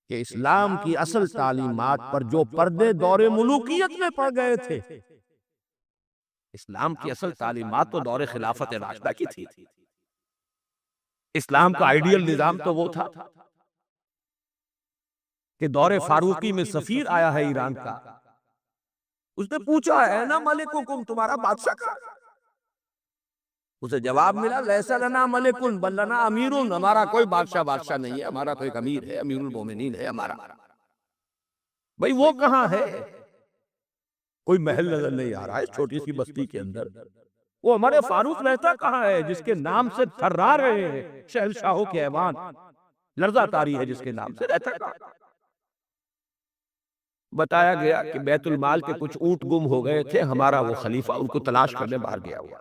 کہ اسلام کی اصل تعلیمات پر جو پردے دور ملوکیت میں پڑ گئے تھے، اسلام کی اصل تعلیمات تو دور خلافت راشدہ کی تھی۔ اسلام کا آئیڈیل نظام تو وہ تھا کہ دور فاروقی میں سفیر آیا ہے ایران کا، اس نے پوچھا ہے نا ملککم، تمہارا بادشاہ کہاں ہے؟ اسے جواب ملا لیس لنا ملکن بل لنا امیرن، ہمارا کوئی بادشاہ نہیں ہے، ہمارا تو ایک امیر ہے، امیر المومنین ہے ہمارا۔ بھئی وہ کہاں ہے؟ کوئی محل نظر نہیں آ رہا ہے اس چھوٹی سی بستی کے اندر۔ وہ ہمارے فاروق رہتا کہاں ہے جس کے نام سے تھرا رہے ہیں شہنشاہوں کے ایوان، لرزہ طاری ہے جس کے نام سے، رہتا کہاں؟ بتایا گیا کہ بیت المال کے کچھ اونٹ گم ہو گئے تھے، ہمارا وہ خلیفہ ان کو تلاش کرنے باہر گیا ہوا،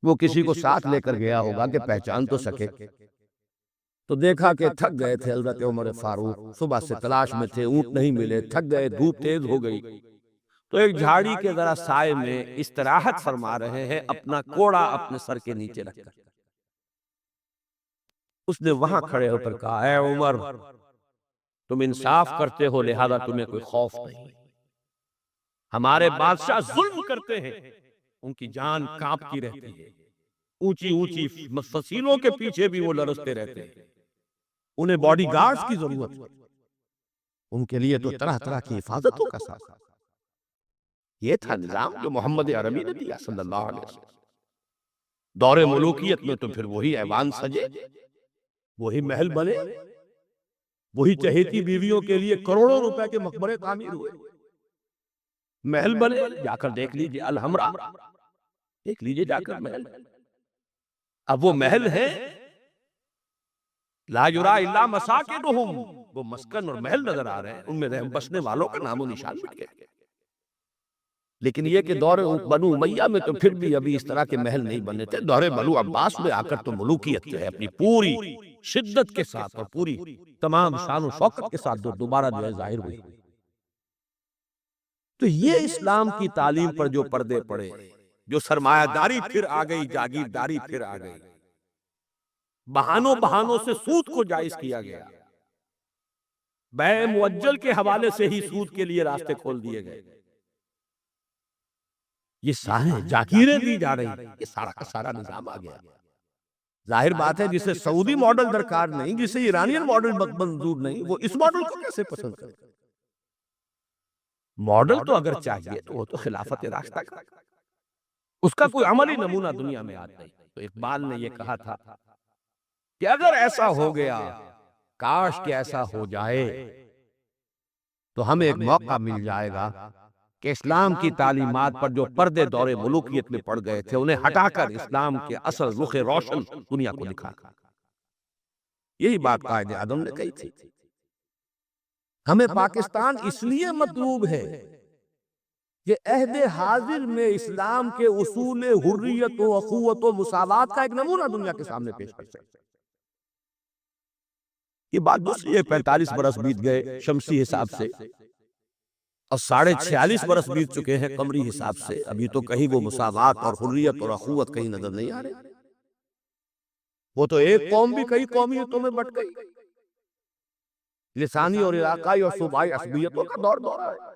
وہ کسی کو ساتھ لے کر گیا ہوگا کہ پہچان تو سکے۔ تو دیکھا کہ تھک گئے تھے حضرت عمر فاروق، صبح سے تلاش میں تھے، اونٹ نہیں ملے، تھک گئے، دھوپ تیز ہو گئی، تو ایک جھاڑی کے ذرا سائے میں استراحت فرما رہے ہیں، اپنا کوڑا اپنے سر کے نیچے رکھ کر۔ اس نے وہاں کھڑے ہو کر کہا اے عمر، تم انصاف کرتے ہو لہذا تمہیں کوئی خوف نہیں، ہمارے بادشاہ ظلم کرتے ہیں، ان کی جان کانپتی رہتی ہے، اونچی اونچی فصیلوں کے پیچھے بھی وہ لرزتے رہتے ہیں، انہیں باڈی گارڈز کی ضرورت ہے، ان کے لیے تو طرح طرح کی حفاظتوں کا ساتھ۔ یہ تھا نظام جو محمد عربی نے دیا صلی اللہ علیہ وسلم۔ دور ملوکیت میں تو پھر وہی ایوان سجے، وہی محل بنے، وہی چہیتی بیویوں کے لیے کروڑوں روپے کے مقبرے تعمیر ہوئے، محل بنے، جا کر دیکھ لیجئے الحمرا، دیکھ لیجئے جا کر محل۔ اب وہ محل ہے لا یرا الا مساکنہم، وہ مسکن اور محل نظر آ رہے ہیں، ان میں رہ بسنے والوں کا نام و نشان مٹ گئے۔ لیکن یہ کہ دور بنو امیہ میں تو پھر بھی ابھی اس طرح کے محل نہیں بنے تھے، دور بنو عباس میں آ کر تو ملوکیت جو ہے اپنی پوری شدت کے ساتھ اور پوری تمام شان و شوکت کے ساتھ دوبارہ جو ہے ظاہر ہوئی۔ تو یہ اسلام کی تعلیم پر جو پردے پڑے، جو سرمایہ داری پھر آ گئی، جاگیرداری پھر آ گئی، بہانوں سے سود کو جائز کیا گیا، بیع مؤجل کے حوالے سے ہی سود کے لیے راستے کھول دیے گئے، یہ سارے جاگیریں دی جا رہی، یہ سارا کا سارا نظام آ گیا۔ ظاہر بات ہے جسے سعودی ماڈل درکار نہیں، جسے ایرانین ماڈل منظور نہیں، وہ اس ماڈل کو کیسے پسند کرے؟ ماڈل تو اگر چاہیے تو وہ تو خلافت راشدہ کا، اس کا کوئی عملی نمونہ دنیا میں آتا نہیں۔ تو اقبال نے یہ کہا تھا کہ اگر ایسا ہو گیا، کاش کہ ایسا ہو جائے، تو ہمیں ایک موقع مل جائے گا کہ اسلام کی تعلیمات پر جو پردے دور ملوکیت میں پڑ گئے تھے انہیں ہٹا کر اسلام کے اصل رخ روشن دنیا کو دکھا۔ یہی بات قائد اعظم نے کہی تھی۔ ہمیں پاکستان اس لیے مطلوب ہے کہ عہد حاضر میں اسلام کے اصول حریت و اخوت و مساوات کا ایک نمونہ دنیا کے سامنے پیش کر سکے۔ یہ بات دوسری ہے، 45 برس بیت گئے شمسی حساب سے، اور 46.5 برس بیت چکے ہیں قمری حساب سے، ابھی تو کہیں وہ مساوات اور حریت اور اخوت کہیں نظر نہیں آ رہے۔ وہ تو ایک قوم بھی کئی قومیتوں میں بٹ گئی، لسانی اور علاقائی اور صوبائی عصبیتوں کا دور دورہ ہے۔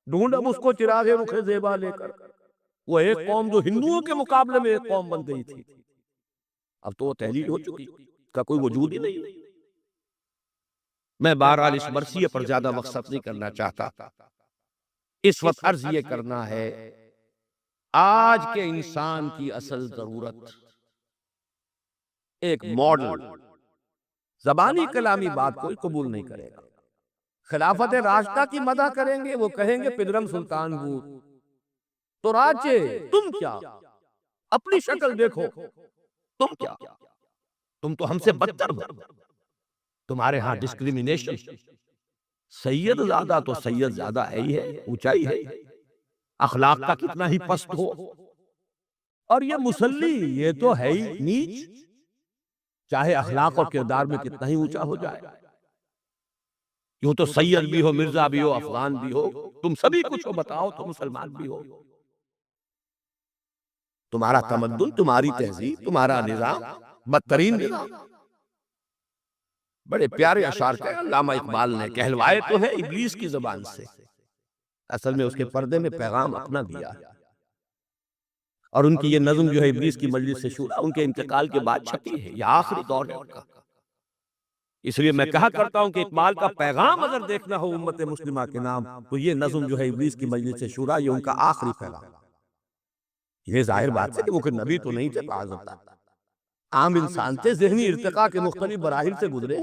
ڈھونڈ اب اس کو چراغ رخ زیبا لے کر، وہ ایک قوم جو ہندوؤں کے مقابلے میں ایک قوم بن گئی تھی، اب تو وہ تحلیل ہو چکی، اس کا کوئی وجود ہی نہیں۔ میں بہرحال اس مرثیے پر زیادہ وقت صرف نہیں کرنا چاہتا، اس وقت عرض یہ کرنا ہے آج کے انسان کی اصل ضرورت ایک ماڈل، زبانی کلامی بات کوئی قبول نہیں کرے گا۔ خلافت راشدہ کی مدح کریں گے، وہ کہیں گے پدرم سلطان بود، تو راچے تم کیا، اپنی شکل دیکھو، تم کیا، تم تو ہم سے بدتر ہو، تمہارے ہاں ڈسکریمنیشن، سید زیادہ تو سید زیادہ ہے ہی ہے، اونچائی ہے، اخلاق کا کتنا ہی پست ہو، اور یہ مسلی یہ تو ہے ہی نیچ، چاہے اخلاق اور کردار میں کتنا ہی اونچا ہو جائے۔ یوں تو سید بھی ہو، مرزا بھی ہو، افغان بھی ہو، تم سبھی کچھ ہو، بتاؤ تو مسلمان بھی ہو، تمہارا تمدن، تمہاری تہذیب، تمہارا نظام بدترین نظام، بڑے پیارے اشعار کہے علامہ اقبال نے، کہلوائے تو ہے ابلیس کی زبان سے، اصل میں اس کے پردے میں پیغام اپنا دیا ہے۔ اور ان کی یہ نظم جو ہے ابلیس کی مجلس سے شورا، ان کے انتقال کے بعد چھپی ہے، یہ آخری دور ہے ان کا۔ اس لیے میں کہا کرتا ہوں کہ اقبال کا پیغام اگر دیکھنا ہو امت مسلمہ کے نام، تو یہ نظم جو ہے ابلیس کی مجلس سے شورا، یہ ان کا آخری پیغام۔ یہ ظاہر بات ہے کہ وہ کہ نبی تو نہیں تھے معاذ اللہ، عام انسان تھے، ذہنی ارتقاء کے مختلف مراحل سے گزرے،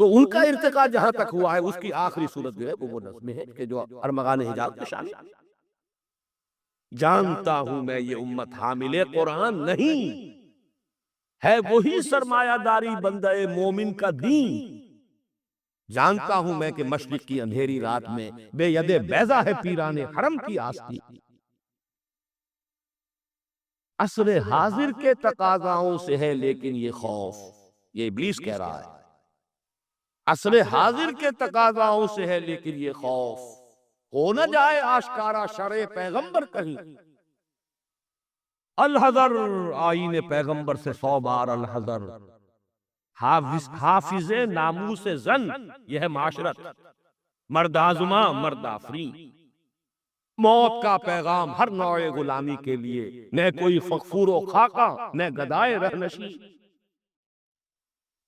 تو ان کا ارتقاء جہاں تک ہوا ہے، اس کی آخری صورت جو ہے وہ نظم ہے کہ جو ارمغان حجاز میں شامل ہے۔ جانتا ہوں میں یہ امت حامل قرآن نہیں، ہے وہی سرمایہ داری بندہ مومن کا دین۔ جانتا ہوں میں کہ مشرق کی اندھیری رات میں بے ید بیضا ہے پیران حرم کی آستی۔ عصر حاضر کے تقاضاؤں سے ہے لیکن یہ خوف، یہ ابلیس کہہ رہا ہے، عصر حاضر کے تقاضاؤں سے ہے لیکن یہ خوف، ہو نہ جائے آشکارا شرع پیغمبر کہیں۔ الحذر، آئین پیغمبر سے 100 بار الحذر، حافظ ناموس زن، یہ ہے معاشرت، مرد آزما مرد آفرین۔ موت کا پیغام ہر نوع غلامی کے لیے، نہ کوئی فغفور و خاقہ نہ گدائے رہنشی۔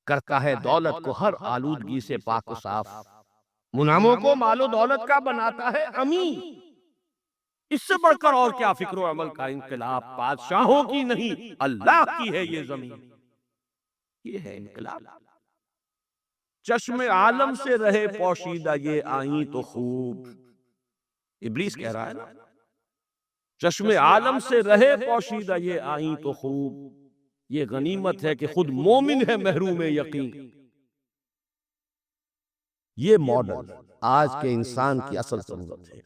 کرتا ہے دولت کو ہر آلودگی سے پاک و صاف، منعموں کو مال و دولت کا بناتا ہے امین۔ اس سے بڑھ کر اور کیا فکر و عمل کا انقلاب، بادشاہوں کی نہیں اللہ کی ہے یہ زمین، یہ ہے انقلاب۔ چشم عالم سے رہے پوشیدہ یہ آئیں تو خوب، ابلیس کہہ رہا ہے نا، چشم عالم سے رہے پوشیدہ یہ آئیں تو خوب، یہ غنیمت ہے کہ خود مومن ہے محروم یقین۔ یہ ماڈل آج کے انسان کی اصل ضرورت ہے۔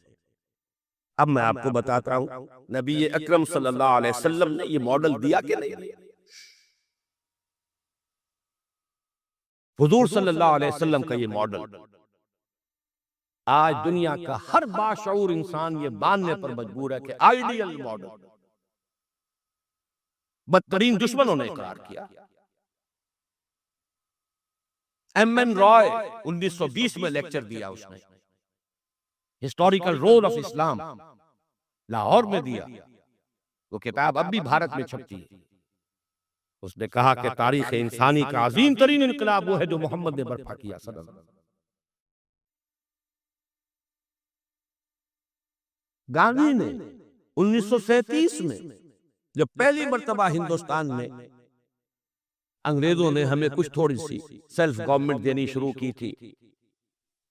اب میں آپ کو بتاتا ہوں نبی اکرم صلی اللہ علیہ وسلم نے یہ ماڈل دیا کہ نہیں۔ حضور صلی اللہ علیہ وسلم کا یہ ماڈل آج دنیا کا ہر باشعور انسان یہ ماننے پر مجبور ہے کہ آئیڈیل ماڈل، بدترین دشمنوں نے اقرار کیا۔ ایم این رائے 1920 میں لیکچر دیا اس نے، ہسٹوریکل رول آف اسلام، لاہور میں دیا، وہ کتاب اب بھی بھارت میں چھپتی ہے۔ اس نے کہا کہ تاریخ انسانی کا عظیم ترین انقلاب وہ ہے جو محمد نے برپا کیا صلی اللہ علیہ وسلم۔ گاندھی نے 1937 میں جب پہلی مرتبہ ہندوستان میں انگریزوں نے ہمیں کچھ تھوڑی سی سیلف گورنمنٹ دینی شروع کی تھی،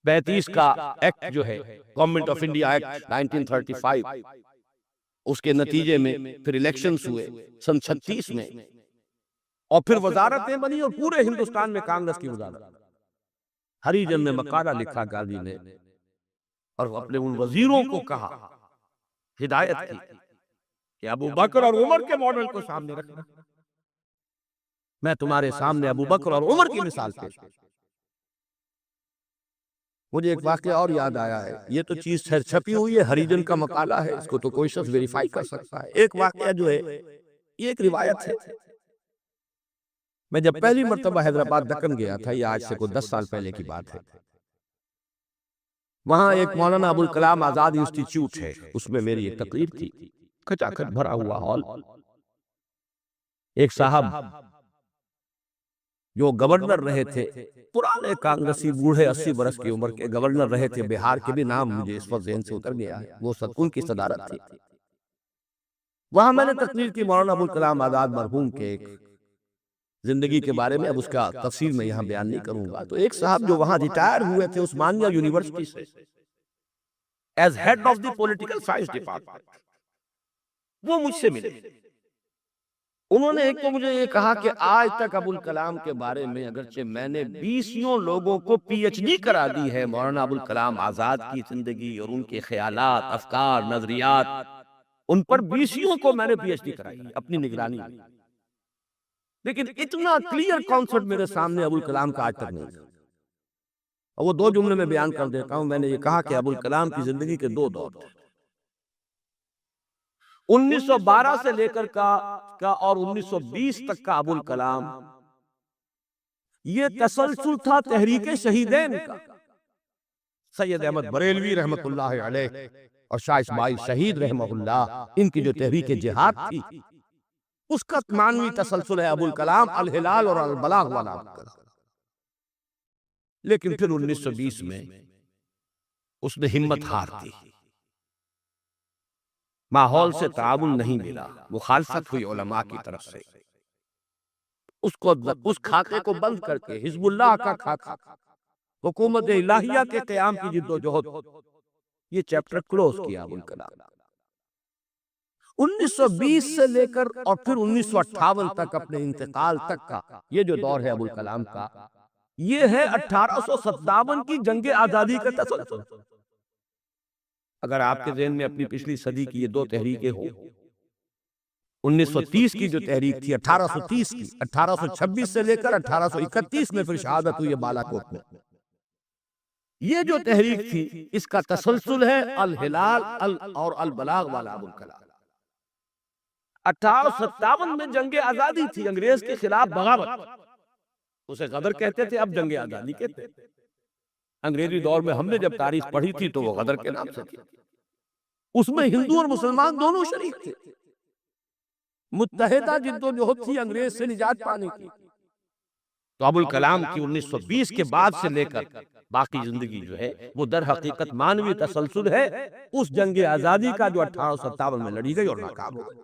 35 کا ایکٹ جو ہے گورنمنٹ آف انڈیا ایکٹ 1935، اس کے نتیجے میں پھر الیکشنز ہوئے سن 36 میں، اور پھر وزارتیں بنی اور پورے ہندوستان میں کانگریس کی وزارت۔ ہریجن نے مقالہ لکھا گاندھی نے، اور اپنے ان وزیروں کو کہا، ہدایت کی کہ ابو بکر اور عمر کے ماڈل کو سامنے رکھنا۔ میں تمہارے سامنے ابو بکر اور عمر کی مثال پیش کرتا ہوں۔ مجھے ایک واقعہ اور یاد آیا ہے، یہ تو چیز چھپی ہوئی ہے، ہریجن کا مقالہ ہے، اس کو تو کوئی شخص ویریفائی کر سکتا ہے۔ ایک واقعہ جو ہے یہ ایک روایت ہے۔ میں جب پہلی مرتبہ حیدرآباد دکن گیا تھا، یہ آج سے کوئی 10 سال پہلے کی بات ہے، وہاں ایک مولانا ابوالکلام آزاد انسٹیٹیوٹ ہے، اس میں میری ایک تقریر تھی، کھچا کھچ بھرا ہوا ہال۔ ایک صاحب جو گورنر رہے تھے، پرانے کانگریسی بوڑھے 80 برس کی عمر کے گورنر رہے تھے بہار کے، بھی نام مجھے اس وقت ذہن سے اتر گیا ہے، وہ ان کی صدارت تھی۔ وہاں میں نے تقریر کی مولانا ابوالکلام آزاد مرحوم کے ایک زندگی کے بارے میں، اب اس کا تفصیل میں یہاں بیان نہیں کروں گا۔ تو ایک صاحب جو وہاں ریٹائر ہوئے تھے عثمانیہ یونیورسٹی سے as head of the political science department, وہ مجھ سے ملے۔ انہوں نے ایک تو مجھے یہ کہا کہ آج تک ابوالکلام کے بارے میں اگرچہ میں نے 20 لوگوں کو پی ایچ ڈی کرا دی ہے مولانا ابوالکلام آزاد کی زندگی اور ان کے خیالات، افکار، نظریات، ان پر 20 کو میں نے پی ایچ ڈی کرائی اپنی نگرانی میں، لیکن اتنا کلیئر کانسیپٹ میرے سامنے ابوالکلام کا آج تک نہیں تھا۔ اور وہ 2 جملے میں بیان کر دیتا ہوں۔ میں نے یہ کہا کہ ابوالکلام کی زندگی کے 2 دور تھے، 1912 سے لے کر کا اور 1920 تک کا ابوالکلام یہ تسلسل تھا تحریک شہیدین کا۔ سید احمد بریلوی رحمت اللہ علیہ اور شاہ اسماعیل شہید رحمہ اللہ، ان کی جو تحریک جہاد تھی اس کا معنوی تسلسل ہے ابو الکلام الہلال اور البلاغ والا۔ لیکن پھر 1920 میں اس نے ہمت ہار دی، ماحول سے تعاون نہیں ملا، مخالفت ہوئی علماء کی طرف سے۔ اس خاکے کو بند کر کے حزب اللہ کا خاکہ، حکومت الہیہ کے قیام کی جد و جہد، یہ چیپٹر کلوز کیا ابو الکلام۔ 1920 سے لے کر اور پھر 1958 تک، اپنے انتقال تک کا یہ جو دور ہے ابو الکلام کا، یہ ہے 1857 کی جنگ آزادی کا تسلسل۔ اگر آپ کے ذہن میں اپنی پچھلی صدی کی یہ دو تحریکیں ہوں، 1930 کی جو تحریک تھی، 1830 کی، 1826 سے لے کر 1831 میں پھر شہادت ہوئی بالا کوٹ میں، یہ جو تحریک تھی اس کا تسلسل ہے الہلال اور البلاغ والا ابو الکلام۔ 1857 میں جنگ آزادی تھی، انگریز کے خلاف بغاوت، اسے غدر کہتے تھے، اب جنگ آزادی کہتے ہیں۔ انگریزی دور میں ہم نے جب تاریخ پڑھی تھی تو وہ غدر کے نام سے تھی، اس میں ہندو اور مسلمان دونوں شریک تھے، متحدہ جد و جہد تھی انگریز سے نجات پانے کی۔ تو ابو الکلام کی 1920 کے بعد سے لے کر باقی زندگی جو ہے وہ در حقیقت مانوی تسلسل ہے اس جنگ آزادی کا جو 1857 میں لڑی گئی اور ناکام ہو گئی۔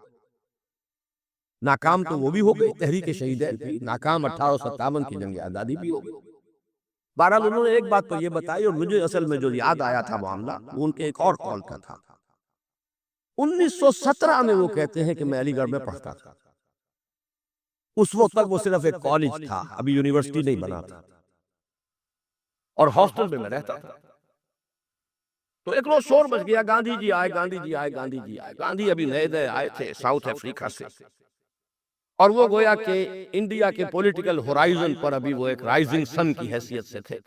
ناکام تو وہ بھی ہو گئی، تحریک شہیدین بھی ناکام، 1857 کی جنگ آزادی بھی ہو گئی۔ بہرحال انہوں نے ایک بات تو یہ بتائی، اور مجھے اصل میں جو یاد آیا تھا معاملہ وہ ان کے ایک اور قول کا تھا۔ 1917 میں وہ کہتے ہیں کہ میں علی گڑھ میں پڑھتا تھا، اس وقت تک وہ صرف ایک کالج تھا، ابھی یونیورسٹی نہیں بنا تھا، اور ہاسٹل میں رہتا تھا۔ تو ایک روز شور بچ گیا، گاندھی جی آئے، گاندھی جی آئے، گاندھی جی آئے۔ گاندھی ابھی نئے آئے تھے ساؤتھ افریقہ سے، اور وہ گویا کہ انڈیا کے پولیٹیکل ہورائزن پر ابھی وہ ایک رائزنگ سن کی حیثیت سے تھے۔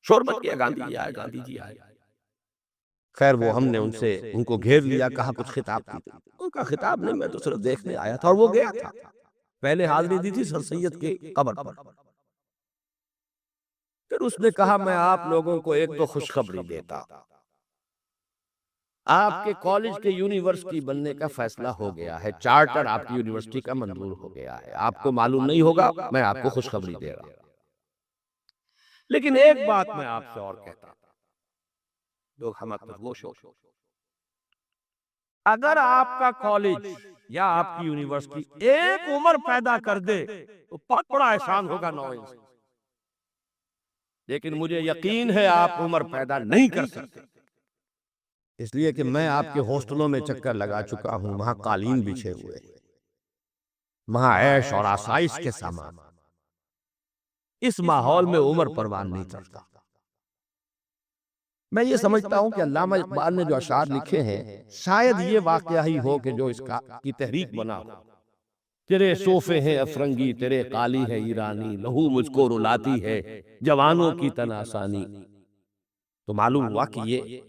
شور بچ گیا، گاندھی جی آئے، گاندھی جی آئے۔ خیر وہ ہم نے ان کو گھیر لیا، کہا کچھ خطاب کی۔ ان کا خطاب نہیں، میں تو صرف دیکھنے آیا تھا، اور وہ گیا تھا۔ پہلے حاضری دی تھی سر سید کے قبر پر۔ پھر اس نے کہا میں آپ لوگوں کو ایک تو خوشخبری دیتا، آپ کے کالج کے یونیورسٹی بننے کا فیصلہ ہو گیا ہے، چارٹر آپ کی یونیورسٹی کا منظور ہو گیا ہے، آپ کو معلوم نہیں ہوگا، میں آپ کو خوشخبری دے رہا ہوں۔ لیکن ایک بات میں آپ سے اور کہتا ہوں، لوگ ہم اکثر وہ شوق، اگر آپ کا کالج یا آپ کی یونیورسٹی ایک عمر پیدا کر دے تو بہت بڑا احسان ہوگا نوئنس، لیکن مجھے یقین ہے آپ عمر پیدا نہیں کر سکتے، اس لیے کہ میں آپ کے ہاسٹلوں میں چکر لگا چکا ہوں، وہاں قالین بچھے ہوئے، وہاں عیش اور آسائش کے سامان، اس ماحول میں عمر پروان نہیں چڑھتا۔ میں یہ سمجھتا ہوں کہ علامہ اقبال نے جو اشعار لکھے ہیں شاید یہ واقعہ ہی ہو کہ جو اس کی تحریک بنا ہو۔ تیرے صوفے ہیں افرنگی، تیرے قالی ہے ایرانی، لہو مجھ کو رلاتی ہے جوانوں کی تن آسانی۔ تو معلوم ہوا کہ یہ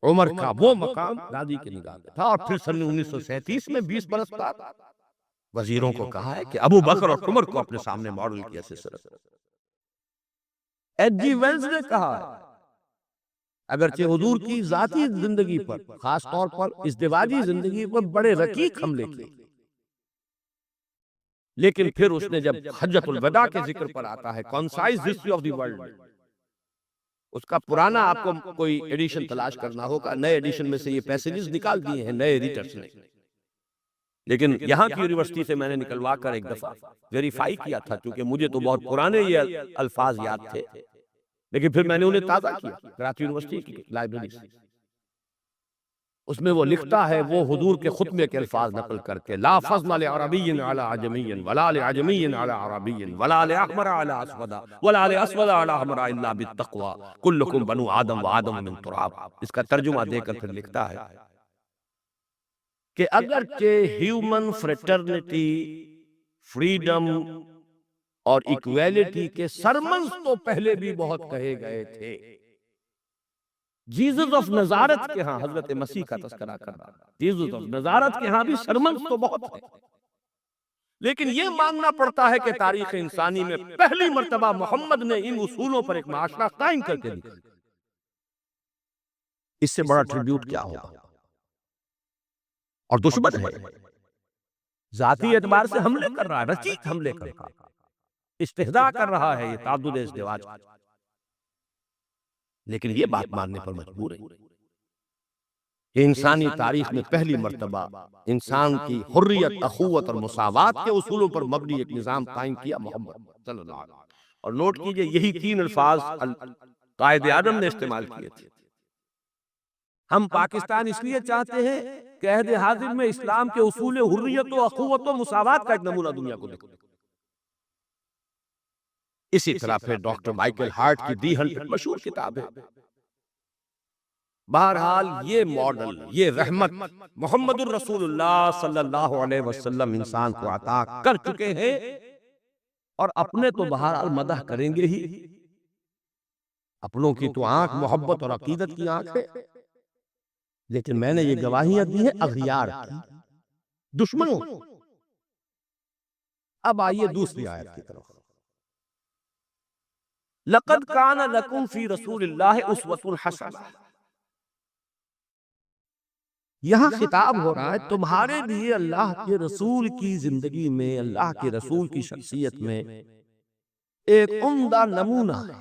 عمر کا وہ مقام گاندھی کی نگاہ میں تھا۔ اور پھر سن 1937 میں 20 برس بعد وزیروں کو کہا ہے کہ ابو بکر اور عمر کو اپنے سامنے ماڈل کیا سلسلہ۔ ایچ جی ویلز نے کہا ہے اگرچہ حضور کی ذاتی زندگی پر، خاص طور پر ازدواجی زندگی پر بڑے رقیق حملے کیے، لیکن پھر اس نے جب حجۃ الوداع کے ذکر پر آتا ہے concise history of the world, اس کا پرانا آپ کو کوئی ایڈیشن تلاش کرنا ہوگا، نئے ایڈیشن میں سے یہ پیسیجز نکال دیے ہیں نئے ایڈیٹرز نے، لیکن یہاں کی یونیورسٹی سے میں نے نکلوا کر ایک دفعہ ویریفائی کیا تھا، کیونکہ مجھے تو بہت پرانے یہ الفاظ یاد تھے، لیکن پھر میں نے انہیں تازہ کیا کراچی یونیورسٹی کی لائبریری سے۔ اس میں وہ لکھتا ہے، وہ حضور کے خطبے کے الفاظ نقل کر کے، لا فضل لعربی علی عجمی ولا لعجمی علی عربی ولا لاحمر علی اسود ولا لاسود علی احمر الا بالتقوی کلکم بنو آدم وآدم من تراب۔ اس کا ترجمہ دے کر پھر لکھتا ہے کہ اگرچہ ہیومن فریٹرنٹی، فریڈم اور ایکویلٹی کے سرمنز تو پہلے بھی بہت کہے گئے تھے، جیزس آف نزارت کے ہاں، حضرت مسیح کا تذکرہ کر رہا ہے، جیزس آف نزارت کے ہاں بھی سرمنز تو بہت ہیں، لیکن یہ ماننا پڑتا ہے کہ تاریخ انسانی میں پہلی مرتبہ محمد نے ان اصولوں پر ایک معاشرہ قائم کر کے دکھایا۔ اس سے بڑا ٹریبیوٹ کیا ہوگا؟ اور دشمن ہے، ذاتی اعتبار سے حملے کر رہا ہے، رچیت حملے کر رہا ہے، استہزاء کر رہا ہے یہ تعدد ازدواج، لیکن یہ بات ماننے پر مجبور ہے کہ انسانی تاریخ میں پہلی مرتبہ انسان کی حریت، اخوت اور مساوات کے اصولوں پر مبنی ایک نظام قائم کیا محمد صلی اللہ علیہ وسلم۔ اور نوٹ کیجئے یہی تین الفاظ قائد اعظم نے استعمال کیے تھے۔ ہم پاکستان اس لیے چاہتے ہیں کہ عہد حاضر میں اسلام کے اصول حریت و اخوت و مساوات کا ایک نمونہ دنیا کو دکھائے۔ اسی طرح پھر ڈاکٹر مائیکل ہارٹ کی دی ہنٹ مشہور کتاب ہے۔ بہرحال یہ ماڈل، یہ رحمت محمد الرسول اللہ صلی اللہ علیہ وسلم انسان کو عطا کر چکے ہیں، اور اپنے تو بہرحال مدح کریں گے ہی، اپنوں کی تو آنکھ محبت اور عقیدت کی آنکھ ہے، لیکن میں نے یہ گواہیاں دی ہیں اغیار کی، دشمنوں۔ اب آئیے دوسری آیت کی طرف۔ لَقَدْ كَانَ لَكُمْ فِي رَسُولِ اللَّهِ أُسْوَةٌ حَسَنَةٌ، یہاں خطاب ہو رہا ہے تمہارے لیے اللہ کے رسول کی زندگی میں، اللہ کے رسول کی شخصیت میں ایک عمدہ نمونہ ہے۔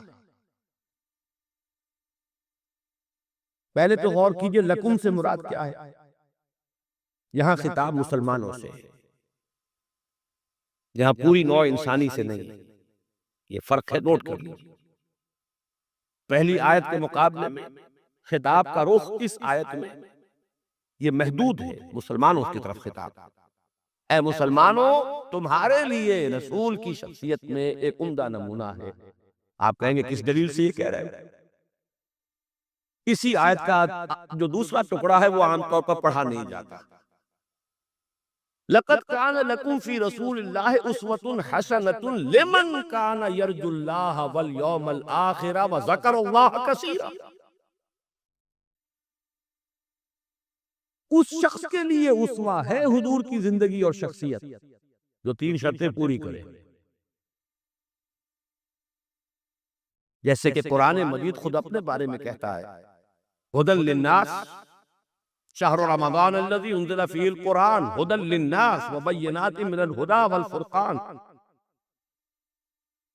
پہلے تو غور کیجئے لکم سے مراد کیا ہے؟ یہاں خطاب مسلمانوں سے ہے، یہاں پوری نوع انسانی سے نہیں ہے، یہ فرق ہے، نوٹ کر لیجئے۔ پہلی آیت کے مقابلے میں خطاب کا رخ اس آیت میں یہ محدود ہے، مسلمانوں کی طرف خطاب۔ اے مسلمانوں، تمہارے لیے رسول کی شخصیت میں ایک عمدہ نمونہ ہے۔ آپ کہیں گے کس دلیل سے یہ کہہ رہے ہیں؟ اسی آیت کا جو دوسرا ٹکڑا ہے وہ عام طور پر پڑھا نہیں جاتا۔ لَقَدْ كَانَ لَكُمْ فِي رَسُولِ اللَّهِ أُسْوَةٌ حَسَنَةٌ لِمَنْ كَانَ يَرْجُو اللَّهَ وَالْيَوْمَ الْآخِرَ وَذَكَرَ اللَّهَ كَثِيرًا، اس شخص کے لیے اسوہ ہے حضور کی زندگی اور شخصیت جو تین شرطیں پوری کرے، جیسے کہ قرآن مجید خود اپنے بارے میں کہتا ہے ہدی للناس شہر رمضان الذی انزل فیہ القرآن ہدی للناس وبینات من الہدی والفرقان،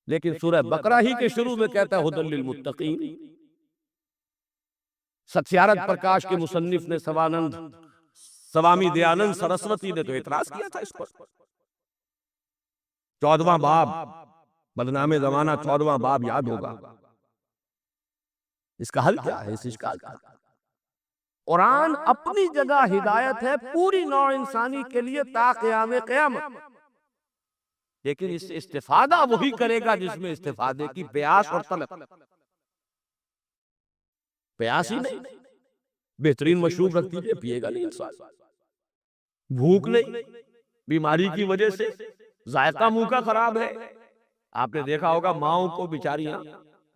لیکن سورہ بقرہ ہی کے شروع میں کہتا ہے ہدی للمتقین۔ ستیارتھ پرکاش کے مصنف نے سوامی دیانند سرسوتی نے تو اعتراض کیا تھا اس پر۔ 14واں باب، بدنام زمانہ 14واں باب یاد ہوگا۔ اس کا حل کیا ہے اس اشکال کا؟ قرآن اپنی جگہ ہدایت ہے پوری نوع انسانی کے لیے تا قیام قیامت، لیکن اس سے استفادہ وہی کرے گا جس میں استفادے کی پیاس اور طلب۔ پیاس ہی نہیں، بہترین مشروب رکھ دیجئے، پیے گا نہیں انسان۔ بھوک نہیں، بیماری کی وجہ سے ذائقہ منہ کا خراب ہے۔ آپ نے دیکھا ہوگا ماؤں کو بیچاریاں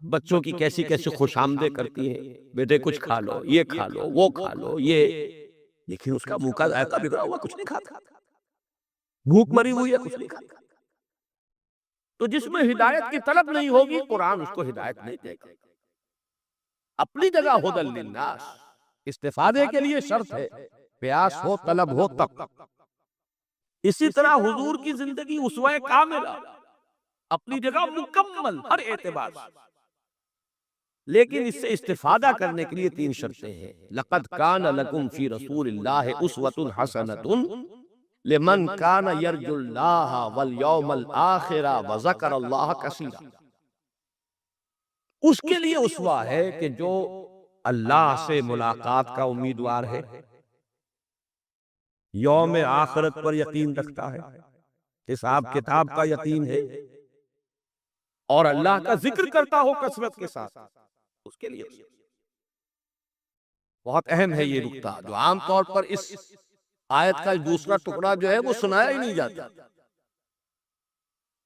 بچوں کی کیسی کیسی خوش آمدیں کرتی ہیں، بیٹے کچھ کھا لو، یہ کھا لو، وہ کھا لو، یہ، لیکن اس کا منہ کا ذائقہ بگڑا ہوا، کچھ نہیں کھاتا، بھوک مری ہوئی ہے، کچھ نہیں کھاتا۔ تو جس میں ہدایت کی طلب نہیں ہوگی قرآن اس کو ہدایت نہیں دے گا۔ اپنی جگہ ہدی للناس، استفادے کے لیے شرط ہے، پیاس ہو، طلب ہو تب۔ اسی طرح حضور کی زندگی اسوہ کاملہ، اپنی جگہ مکمل ہر اعتبار سے، لیکن اس سے استفادہ کرنے کے لیے تین شرطیں ہیں۔ لَقَدْ كَانَ لَكُمْ فِي رَسُولِ اللَّهِ أُسْوَةٌ حَسَنَةٌ لِمَنْ كَانَ يَرْجُو اللَّهَ وَالْيَوْمَ الْآخِرَ وَذَكَرَ اللَّهَ كَثِيرًا، اس کے لیے اسوہ ہے کہ جو اللہ سے ملاقات کا امیدوار ہے، یوم آخرت پر یقین رکھتا ہے، حساب کتاب کا یقین ہے، اور اللہ کا ذکر کرتا ہو کثرت کے ساتھ، اس کے لیے بہت اہم ہے یہ نکتہ جو عام طور پر اس آیت کا دوسرا ٹکڑا جو ہے وہ سنایا ہی نہیں جاتا۔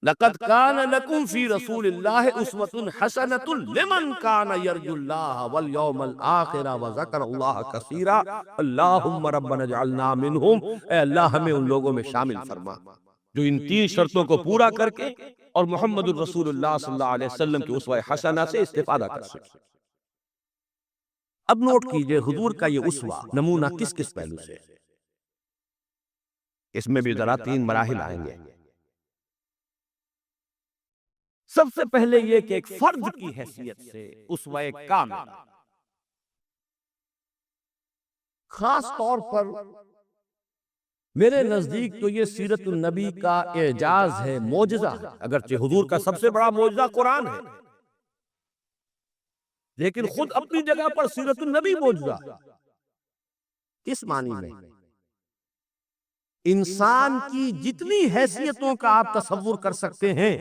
لَقَدْ كَانَ لَكُمْ فِي رَسُولِ اللَّهِ أُسْوَةٌ حَسَنَةٌ لِمَنْ كَانَ يَرْجُو اللَّهَ وَالْيَوْمَ الْآخِرَ وَذَكَرَ اللَّهَ كَثِيرًا اللَّهُمَّ رَبَّنَا اجْعَلْنَا مِنْهُمْ، اے اللہ ہمیں ان لوگوں میں شامل فرما۔ جو ان 3 شرطوں کو پورا کر کے اور محمد الرسول اللہ صلی اللہ علیہ وسلم کی اسوہ حسنہ سے استفادہ کر سکے۔ اب نوٹ کیجئے حضور کا یہ اسوہ نمونہ کس کس پہلو سے ہے؟ اس میں بھی ذرا 3 مراحل آئیں گے۔ سب سے پہلے یہ کہ ایک فرد کی حیثیت سے اسوہ کامل، خاص طور پر میرے نزدیک تو یہ سیرت النبی کا اعجاز ہے، معجزہ ہے۔ اگرچہ حضور کا سب سے بڑا معجزہ قرآن ہے، لیکن خود اپنی جگہ پر سیرت النبی معجزہ۔ کس معنی میں؟ انسان کی جتنی حیثیتوں کا آپ تصور کر سکتے ہیں،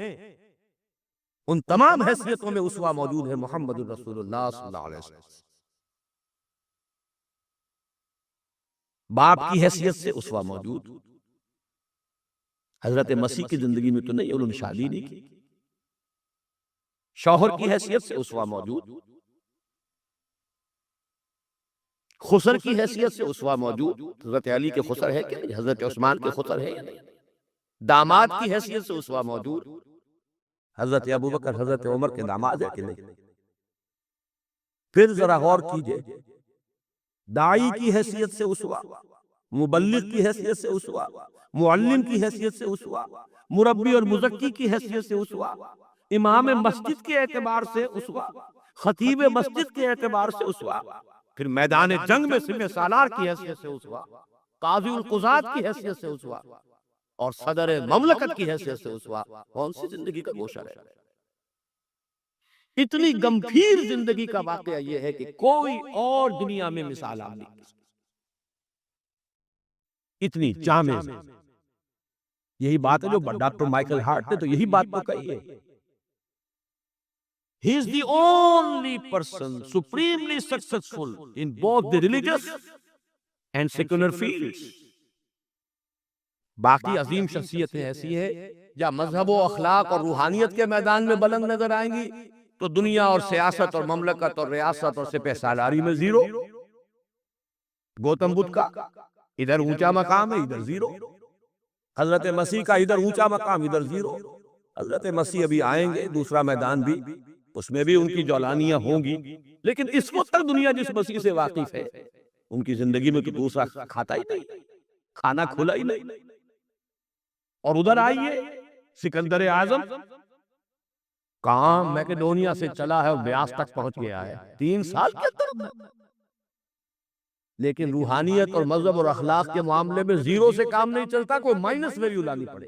ان تمام حیثیتوں میں اسوہ موجود ہے محمد الرسول اللہ صلی اللہ علیہ وسلم۔ باپ کی حیثیت سے اسوہ موجود، حضرت مسیح کی زندگی میں تو نہیں، انہوں نے شادی نہیں کی۔ شوہر کی حیثیت سے اسوہ موجود، خسر کی حیثیت سے اسوہ موجود، حضرت علی کے خسر ہے کہ نہیں، حضرت عثمان کے خسر ہے یا نہیں۔ داماد کی حیثیت سے اسوہ موجود، حضرت ابوبکر حضرت عمر کے داماد ہے کہ نہیں۔ پھر ذرا غور کیجئے، داعی کی حیثیت سے اسوہ، مبلغ کی حیثیت سے اسوہ، معلم کی حیثیت سے اسوہ، مربی اور مزکی کی حیثیت سے اسوہ، امام مسجد کے اعتبار سے اسوہ، خطیب مسجد کے اعتبار سے اسوہ، پھر میدان جنگ میں سپہ سالار کی حیثیت سے اسوہ، قاضی القضات کی حیثیت سے اسوہ، اور صدر مملکت کی حیثیت سے اسوہ۔ کون سی زندگی کا گوشہ ہے؟ اتنی گمبھیر زندگی کا واقعہ یہ ہے کہ کوئی اور دنیا میں مثال آپ نہیں، اتنی جامع۔ یہی بات ہے جو ڈاکٹر مائیکل ہارٹ نے تو یہی بات تو کہی ہے۔ He is the only person supremely successful in both the religious and secular fields۔ باقی عظیم شخصیتیں ایسی ہیں یا مذہب و اخلاق اور روحانیت کے میدان میں بلند نظر آئیں گی تو دنیا اور سیاست اور مملکت اور ریاست اور سپہ سالاری میں زیرو۔ گوتم بدھ کا ادھر اونچا مقام ہے، ادھر زیرو۔ حضرت مسیح کا ادھر اونچا مقام، ادھر زیرو۔ حضرت مسیح ابھی آئیں گے، دوسرا میدان بھی، اس میں بھی ان کی جولانیاں ہوں گی، لیکن اس وقت تک دنیا جس مسیح سے واقف ہے، ان کی زندگی میں تو دوسرا کھاتا ہی نہیں، کھانا کھلا ہی نہیں۔ اور ادھر آئیے سکندر اعظم کہاں میکڈونیا سے چلا ہے اور بیاس تک پہنچ گیا ہے 3 سال کے اندر، لیکن روحانیت اور مذہب اور اخلاق کے معاملے میں زیرو سے کام نہیں چلتا، کوئی مائنس ویلیو لانی پڑے۔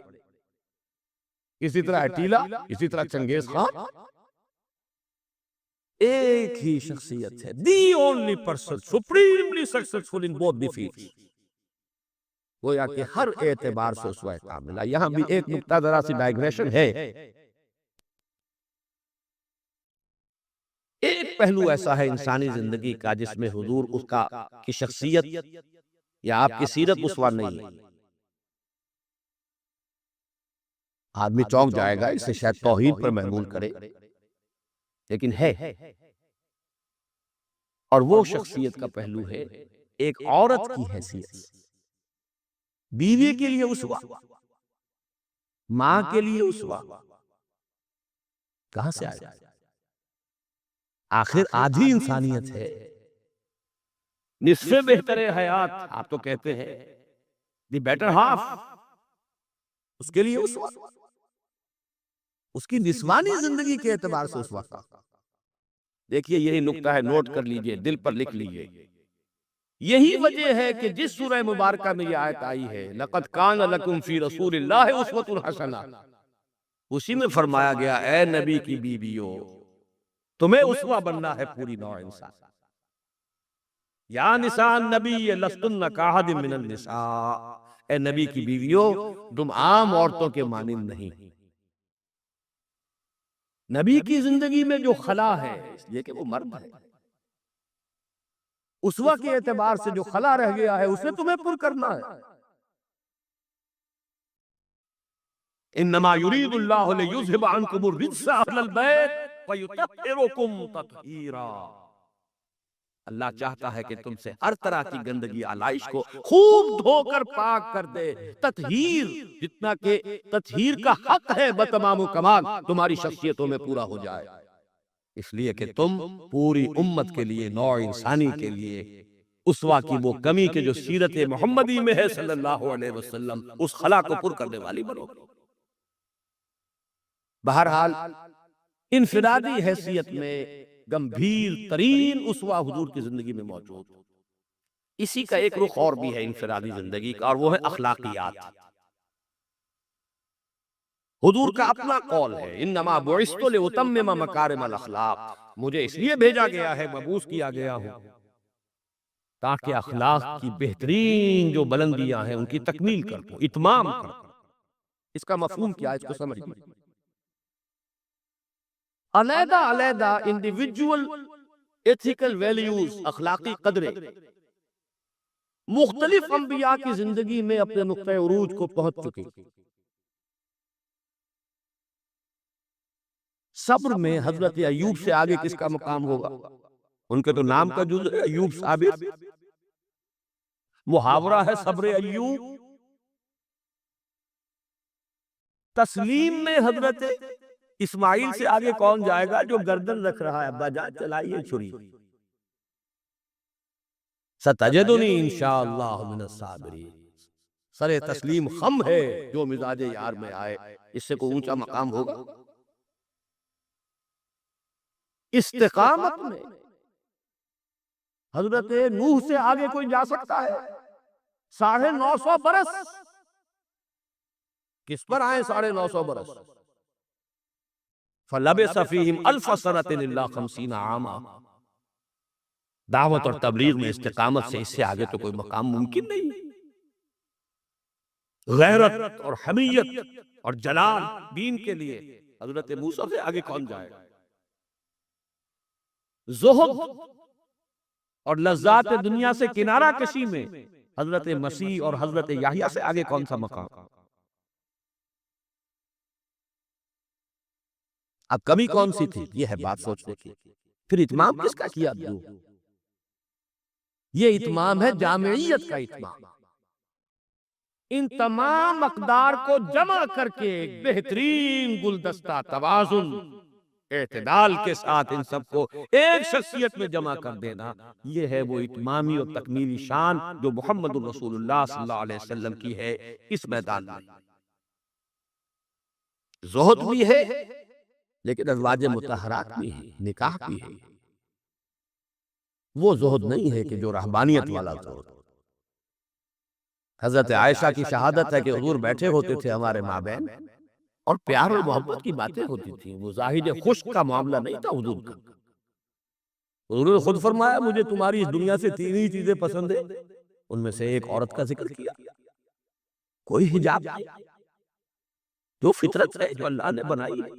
اسی طرح اٹیلا، اسی طرح چنگیز خان، ایک ہی شخصیت ہے، the only person supremely successful in both the fields. گویا کہ ہر اعتبار سے اسوہ کاملہ۔ یہاں بھی ایک نکتہ ذرا سی ڈائگریشن ہے۔ ایک پہلو ایسا ہے انسانی زندگی کا جس میں حضور اس کی شخصیت یا آپ کی سیرت اسوہ نہیں ہے۔ آدمی چونک جائے گا، اسے شاید توحید پر محمول کرے، لیکن ہے۔ اور وہ شخصیت کا پہلو ہے ایک عورت کی حیثیت، بیوی کے لیے اسوہ، ماں کے لیے اسوہ، کہاں سے آئے؟ آخر آدھی انسانیت ہے، نصف بہتر حیات آپ تو کہتے ہیں، دی بیٹر ہاف، اس کے لیے اسوہ، اس کی نسوانی زندگی کے اعتبار سے اسوہ کا۔ دیکھیے یہی نکتہ ہے، نوٹ کر لیجئے، دل پر لکھ لیجئے۔ یہی وجہ ہے کہ جس سورہ مبارکہ میں یہ آیت آئی ہے لَقَدْ كَانَ لَكُمْ فِي رَسُولِ اللَّهِ أُسْوَةٌ حَسَنَةٌ، اسی میں فرمایا گیا اے نبی کی بیویوں تمہیں اسوہ بننا ہے پوری نوع انسان۔ یا نساء النبی لستن کاحد من النساء، اے نبی کی بیویوں تم عام عورتوں کے مانند نہیں۔ نبی کی زندگی میں جو خلا ہے اس لیے کہ وہ مرد ہے، اسوہ کے اعتبار سے جو خلا رہ گیا ہے اسے تمہیں پر کرنا ہے۔ انما یرید اللہ لیذھب عنکم الرجس اہل البیت ویطہرکم تطہیرا۔ اللہ چاہتا ہے کہ تم سے ہر طرح کی گندگی علائش کو خوب دھو کر پاک کر دے. تطہیر جتنا کہ تطہیر کا حق ہے بتمام و کمال تمہاری شخصیتوں میں پورا ہو جائے، اس لیے کہ تم پوری امت کے لیے، نوع انسانی کے لیے اسوہ کی وہ کمی کہ جو سیرت محمدی میں ہے صلی اللہ علیہ وسلم، اس خلا کو پر کرنے والی بنو. بہرحال انفرادی حیثیت میں گمبھیر ترین اسوہ حضور کی زندگی میں موجود. اسی کا ایک رخ اور بھی ہے انفرادی زندگی کا، اور وہ ہے اخلاقیات. حضور کا اپنا قول ہے، انما بعثت لاتمم مکارم الاخلاق، مجھے اس لیے بھیجا گیا ہے، مبعوث کیا گیا ہوں تاکہ اخلاق کی بہترین جو بلندیاں ہیں ان کی تکمیل کر دوں، اتمام کر دوں. اس کا مفہوم کیا ہے، اس کو سمجھیے. علیحدہ علیحدہ انڈیویجول ایتھیکل ویلیوز، اخلاقی قدرے مختلف انبیاء کی زندگی میں اپنے نقطہ عروج کو پہنچ چکی. صبر میں حضرت ایوب سے آگے کس کا مقام ہوگا؟ ان کے تو نام کا جز ہے ایوب صابر، محاورہ ہے صبر ایوب. تسلیم میں حضرت اسماعیل سے آگے کون جائے گا جو گردن رکھ رہا ہے، ابا جان چلائیے چھری. ستجدنی انشاءاللہ من الصابرین، سر تسلیم خم ہے جو مزاج یار میں آئے. اس سے کوئی اونچا مقام ہوگا؟ استقامت میں حضرت نوح سے آگے کوئی جا سکتا ہے؟ 950 برس کس پر آئے؟ 950 برس. فَلَبِثَ فِيهِمْ أَلْفَ سَنَةٍ إِلَّا 50 عَامًا. دعوت اور تبلیغ میں استقامت سے اس سے آگے تو کوئی مقام ممکن نہیں. غیرت اور حمیت اور جلال دین کے لیے حضرت موسیٰ سے آگے کون جائے؟ زہد اور لذات دنیا سے کنارہ کشی میں حضرت مسیح اور حضرت یحییٰ سے آگے کون سا مقام؟ اب کمی کون سی تھی؟ یہ ہے بات سوچنے کی. پھر اتمام کس کا کیا دوں؟ یہ اتمام ہے جامعیت کا اتمام. ان تمام اقدار کو جمع کر کے ایک بہترین گلدستہ توازن، اعتدال کے ساتھ ان سب کو ایک شخصیت میں جمع کر دینا، یہ ہے وہ اتمامی اور تکمیلی شان جو محمد الرسول اللہ صلی اللہ علیہ وسلم کی ہے اس میدان میں. زہد بھی ہے لیکن ازواج مطہرات بھی ہے، نکاح بھی ہے. وہ زہد نہیں ہے کہ جو رہبانیت والا زہد. حضرت عائشہ کی شہادت ہے کہ حضور بیٹھے ہوتے تھے ہمارے مابین اور پیار اور محبت کی باتیں ہوتی تھیں. وہ زاہد خشک کا معاملہ نہیں تھا حضور کا. حضور نے خود فرمایا مجھے تمہاری اس دنیا سے 3 ہی چیزیں پسند ہیں. ان میں سے ایک عورت کا ذکر کیا، کوئی حجاب نہیں، جو فطرت ہے جو اللہ نے بنائی ہے.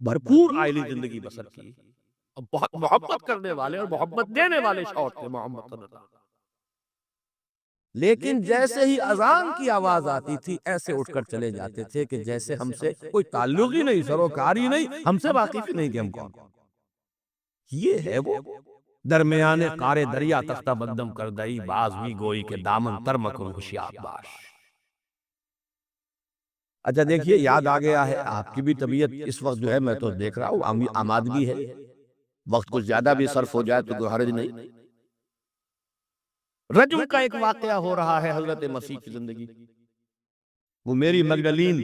بھرپور آئلی زندگی بسر کی اور بہت محبت کرنے والے اور محبت دینے والے شوہر تھے محمد صلی اللہ علیہ وسلم. لیکن جیسے ہی اذان کی آواز آتی تھی ایسے اٹھ کر چلے جاتے تھے کہ جیسے ہم سے کوئی تعلق ہی نہیں، سروکار ہی نہیں، ہم سے واقف ہی نہیں کہ ہم کون. یہ ہے وہ درمیانے قار دریا تختہ بندم کر دئی، باز بھی گوئی کے دامن تر مکن ہوشیار باش. اچھا دیکھیے یاد آ گیا ہے آپ کی بھی طبیعت اس وقت جو ہے میں تو دیکھ رہا ہوں آمادگی ہے، وقت کچھ زیادہ بھی صرف ہو جائے تو کوئی حرج نہیں. رجم کا ایک واقعہ ہو رہا ہے حضرت مسیح کی زندگی. وہ میری مگدلین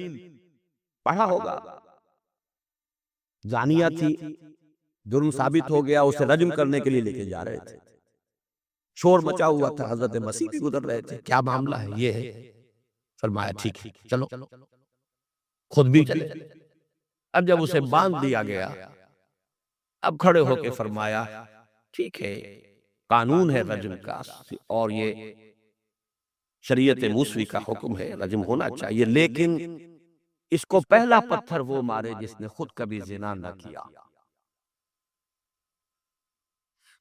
پڑھا ہوگا، زانیہ تھی، جرم ثابت ہو گیا، اسے رجم کرنے کے لیے لے کے جا رہے تھے. شور مچا ہوا تھا، حضرت مسیح بھی گزر رہے تھے. کیا معاملہ ہے؟ یہ ہے. فرمایا ٹھیک ہے چلو، خود بھی چلے. اب جب اسے باندھ دیا گیا اب کھڑے ہو کے فرمایا ٹھیک ہے قانون ہے رجم کا اور یہ شریعت موسوی کا حکم ہے، رجم ہونا چاہیے، لیکن اس کو پہلا پتھر وہ مارے جس نے خود کبھی زنا نہ کیا.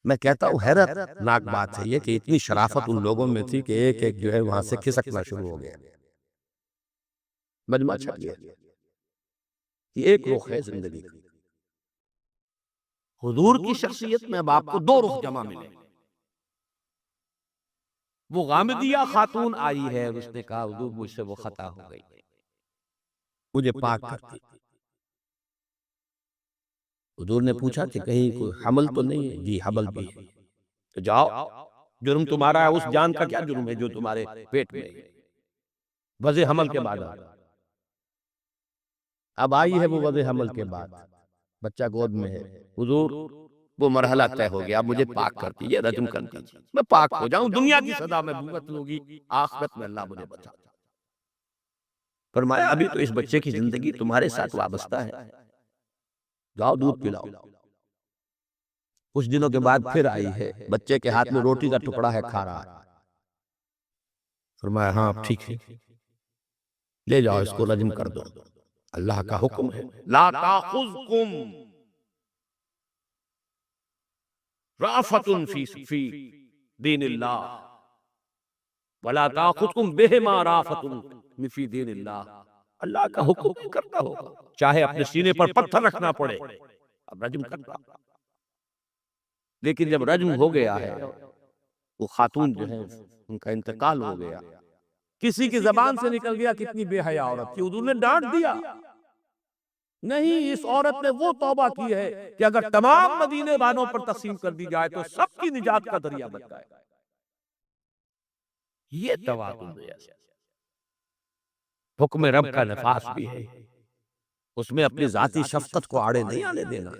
میں کہتا ہوں حیرت ناک بات ہے یہ کہ اتنی شرافت ان لوگوں میں تھی کہ ایک ایک جو ہے وہاں سے کھسکنا شروع ہو گیا، مجمع چھٹ گیا. یہ ایک رخ ہے زندگی کا. حضور کی شخصیت میں اب آپ کو دو رخ جمع ملے. وہ غامدیہ خاتون آئی ہے اور اس نے کہا حضور مجھ سے وہ خطا ہو گئی، مجھے پاک کر دی. حضور نے پوچھا کہ کہیں کوئی حمل تو نہیں ہے؟ جی حمل بھی ہے. تو جاؤ، جرم تمہارا ہے، اس جان کا کیا جرم ہے جو تمہارے پیٹ میں ہے؟ وضع حمل کے بعد اب آئی ہے وہ وضع حمل کے بعد، بچہ گود میں ہے. حضور وہ مرحلہ طے ہو گیا، اب مجھے پاک کر دیجیے، رجم کر دیجیے، میں پاک ہو جاؤں. دنیا کی سزا میں بھگت لوگی، آخرت میں اللہ مجھے بچا. فرمایا ابھی تو اس بچے کی زندگی تمہارے ساتھ وابستہ ہے، جاؤ دودھ پلاؤ. کچھ دنوں کے بعد پھر آئی ہے، بچے کے ہاتھ میں روٹی کا ٹکڑا ہے، کھا رہا ہے. فرمایا ہاں ٹھیک ہے، لے جاؤ اس کو رجم کر دو. اللہ کا حکم ہے لا تاخذکم رافت فی دین اللہ ولا تاخذکم بہما رافت فی دین اللہ. اللہ کا حکم کرتا ہوگا، چاہے اپنے سینے پر پتھر رکھنا پڑے، اب رجم کرتا. لیکن جب رجم ہو گیا ہے، وہ خاتون جو ہے ان کا انتقال ہو گیا، کسی کی زبان سے نکل گیا کتنی بے حیا عورت تھی. حضور نے ڈانٹ دیا، نہیں، اس عورت نے وہ توبہ کی ہے کہ اگر تمام مدینے والوں پر تقسیم کر دی جائے تو سب کی نجات کا ذریعہ بن جائے گا. یہ توازن ہے. حکم رب کا نفاذ بھی ہے، اس میں اپنی ذاتی شفقت کو آڑے نہیں آنے دینا.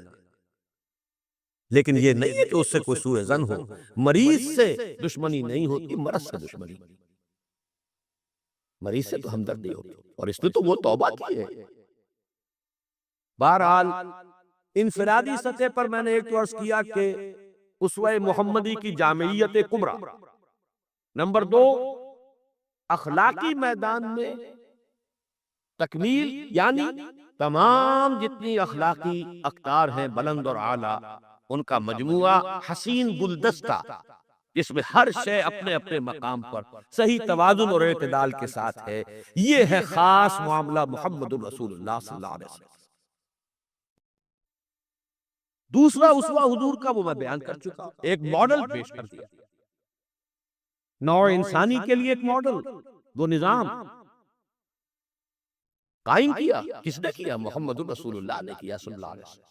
لیکن یہ نہیں ہے کہ اس سے کوئی سوء ظن ہو. مریض سے دشمنی نہیں ہوتی، مرض سے دشمنی. مریض سے تو ہمدردی ہوتی، اور اس نے تو وہ توبہ کی ہے. بہرحال انفرادی سطح پر میں نے ایک عرض کیا کہ اسوہ محمدی کی جامعیت کبریٰ. نمبر 2، اخلاقی میدان میں تکمیل، یعنی تمام جتنی اخلاقی اقدار ہیں بلند اور اعلیٰ، ان کا مجموعہ حسین گلدستہ، جس میں ہر شے اپنے اپنے مقام پر صحیح توازن اور اعتدال کے ساتھ ہے. یہ ہے خاص معاملہ محمد الرسول اللہ صلی اللہ علیہ وسلم. دوسرا اسوہ حضور کا وہ میں بیان کر چکا، ایک ماڈل پیش کر دیا، نوع انسانی کے لیے ایک ماڈل. وہ نظام قائم کیا، کس نے کیا؟ محمد الرسول اللہ نے کیا صلی اللہ علیہ وسلم.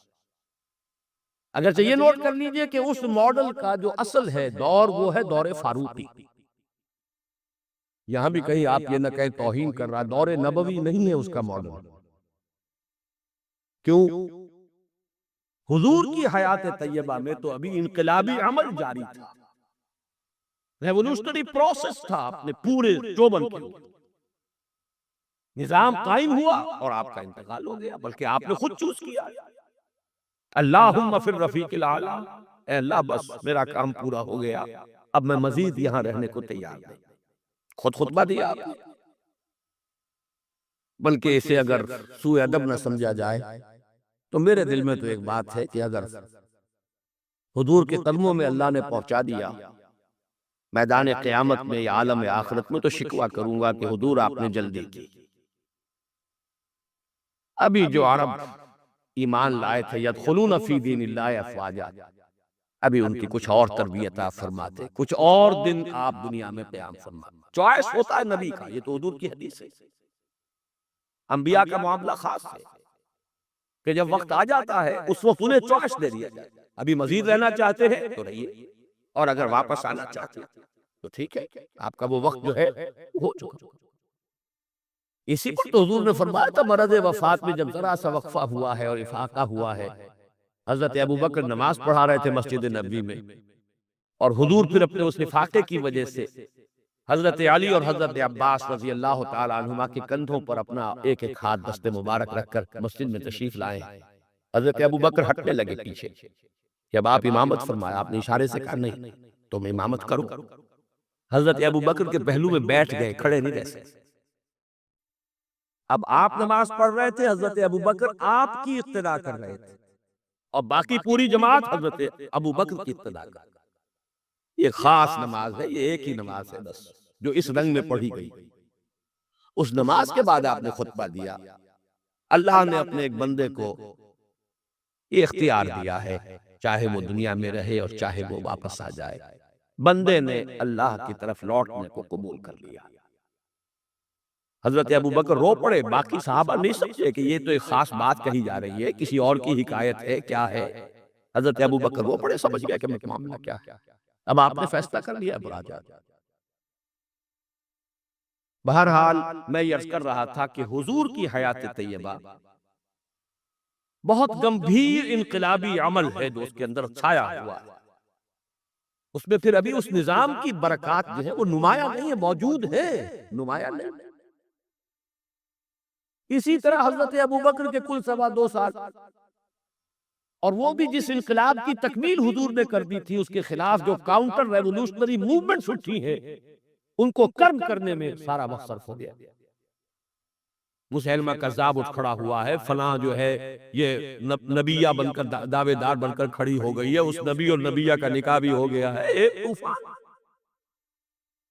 اگرچہ یہ نوٹ کر لیجئے کہ اس ماڈل کا جو اصل ہے دور، وہ ہے دور فاروقی. یہاں بھی کہیں آپ یہ نہ کہیں توہین کر رہا، دور نبوی نہیں ہے اس کا ماڈل. کیوں؟ حضور کی حیات طیبہ میں تو ابھی انقلابی عمل جاری تھا، ریولوشنری پروسیس تھا اپنے پورے چوبن کے اوپر. نظام قائم ہوا اور آپ کا انتقال ہو گیا، بلکہ آپ نے خود چوز کیا. اللہم فی الرفیق الاعلی، اے اللہ بس میرا کام پورا ہو گیا، اب میں مزید یہاں رہنے کو تیار نہیں. خود خطبہ دیا آپ نے. بلکہ اسے اگر سوء ادب نہ سمجھا جائے تو میرے دل میں تو ایک بات ہے کہ اگر حضور کے قدموں میں اللہ نے پہنچا دیا، میدان قیامت میں یا عالم آخرت میں، تو شکوہ کروں گا کہ حضور آپ نے جلدی کی. ابھی جو عرب ایمان لائے تھے یدخلون فی دین اللہ افواجا، ابھی ان کی کچھ اور تربیت آپ فرماتے، کچھ اور دن آپ دنیا میں قیام فرماتے. چوائس ہوتا ہے نبی کا، یہ تو حضور کی حدیث ہے. انبیاء کا معاملہ خاص ہے کہ جب وقت آ جاتا ہے اس وقت انہیں چوائس دے دیا جائے. ابھی مزید رہنا چاہتے ہیں تو رہیے، اور اگر واپس آنا چاہتے ہیں تو ٹھیک ہے، آپ کا وہ وقت جو ہے ہو چکا. اسی پر تو حضور نے فرمایا تھا مرض وفات میں جب ذرا سا وقفہ ہوا ہے اور افاقہ ہوا ہے، حضرت ابو بکر نماز پڑھا رہے تھے مسجد نبوی میں، اور حضور پھر اپنے اس افاقے کی وجہ سے حضرت علی اور حضرت عباس رضی اللہ تعالی عنہما کے کندھوں پر اپنا ایک ایک ہاتھ دست مبارک رکھ کر مسجد میں تشریف لائے. حضرت ابو بکر ہٹنے لگے پیچھے. جب آپ امامت فرمایا، آپ نے اشارے سے کہا نہیں تم امامت کرو. حضرت ابو بکر کے پہلو میں بیٹھ گئے، کھڑے نہیں رہ سکتے. اب آپ نماز پڑھ رہے تھے، حضرت ابو بکر آپ کی اقتداء کر رہے تھے، اور باقی پوری جماعت حضرت ابو بکر کی اقتداء کر رہے. یہ خاص نماز ہے، یہ ایک ہی نماز ہے بس جو اس رنگ میں پڑھی گئی. اس نماز کے بعد آپ نے خطبہ دیا. اللہ نے اپنے ایک بندے کو یہ اختیار دیا ہے چاہے وہ دنیا میں رہے اور چاہے وہ واپس آ جائے۔ بندے نے اللہ کی طرف لوٹنے کو قبول کر لیا۔ حضرت ابو بکر رو پڑے، باقی صحابہ نہیں سمجھے کہ یہ تو ایک خاص بات کہی جا رہی ہے، کسی اور کی حکایت ہے، کیا ہے۔ حضرت ابو بکر رو پڑے، سمجھ گیا کہ معاملہ کیا ہے۔ اب آپ نے فیصلہ کر لیا، براجا۔ بہرحال میں یہ عرض کر رہا تھا کہ حضور کی حیات طیبہ بہت گمبھیر انقلابی عمل ہے جو اس کے اندر چھایا ہوا ہے۔ اس میں پھر ابھی اس نظام کی برکات جو ہے وہ نمایاں نہیں ہے، موجود ہے، نمایاں نہیں۔ اسی طرح حضرت ابو بکر کے کل 2.25 سال، اور وہ بھی جس انقلاب کی تکمیل حضور نے کر دی تھی، اس کے خلاف جو کاؤنٹر ریولوشنری موومنٹس اٹھی ہیں، ان کو کرم کرنے میں سارا وقت صرف ہو گیا۔ مسیلمہ کذاب اٹھ کھڑا ہوا ہے، فلاں جو ہے یہ نبیہ بن کر دعوے دار بن کر کھڑی ہو گئی ہے، اس نبی اور نبیہ کا نکاح بھی ہو گیا ہے، ایک طوفان۔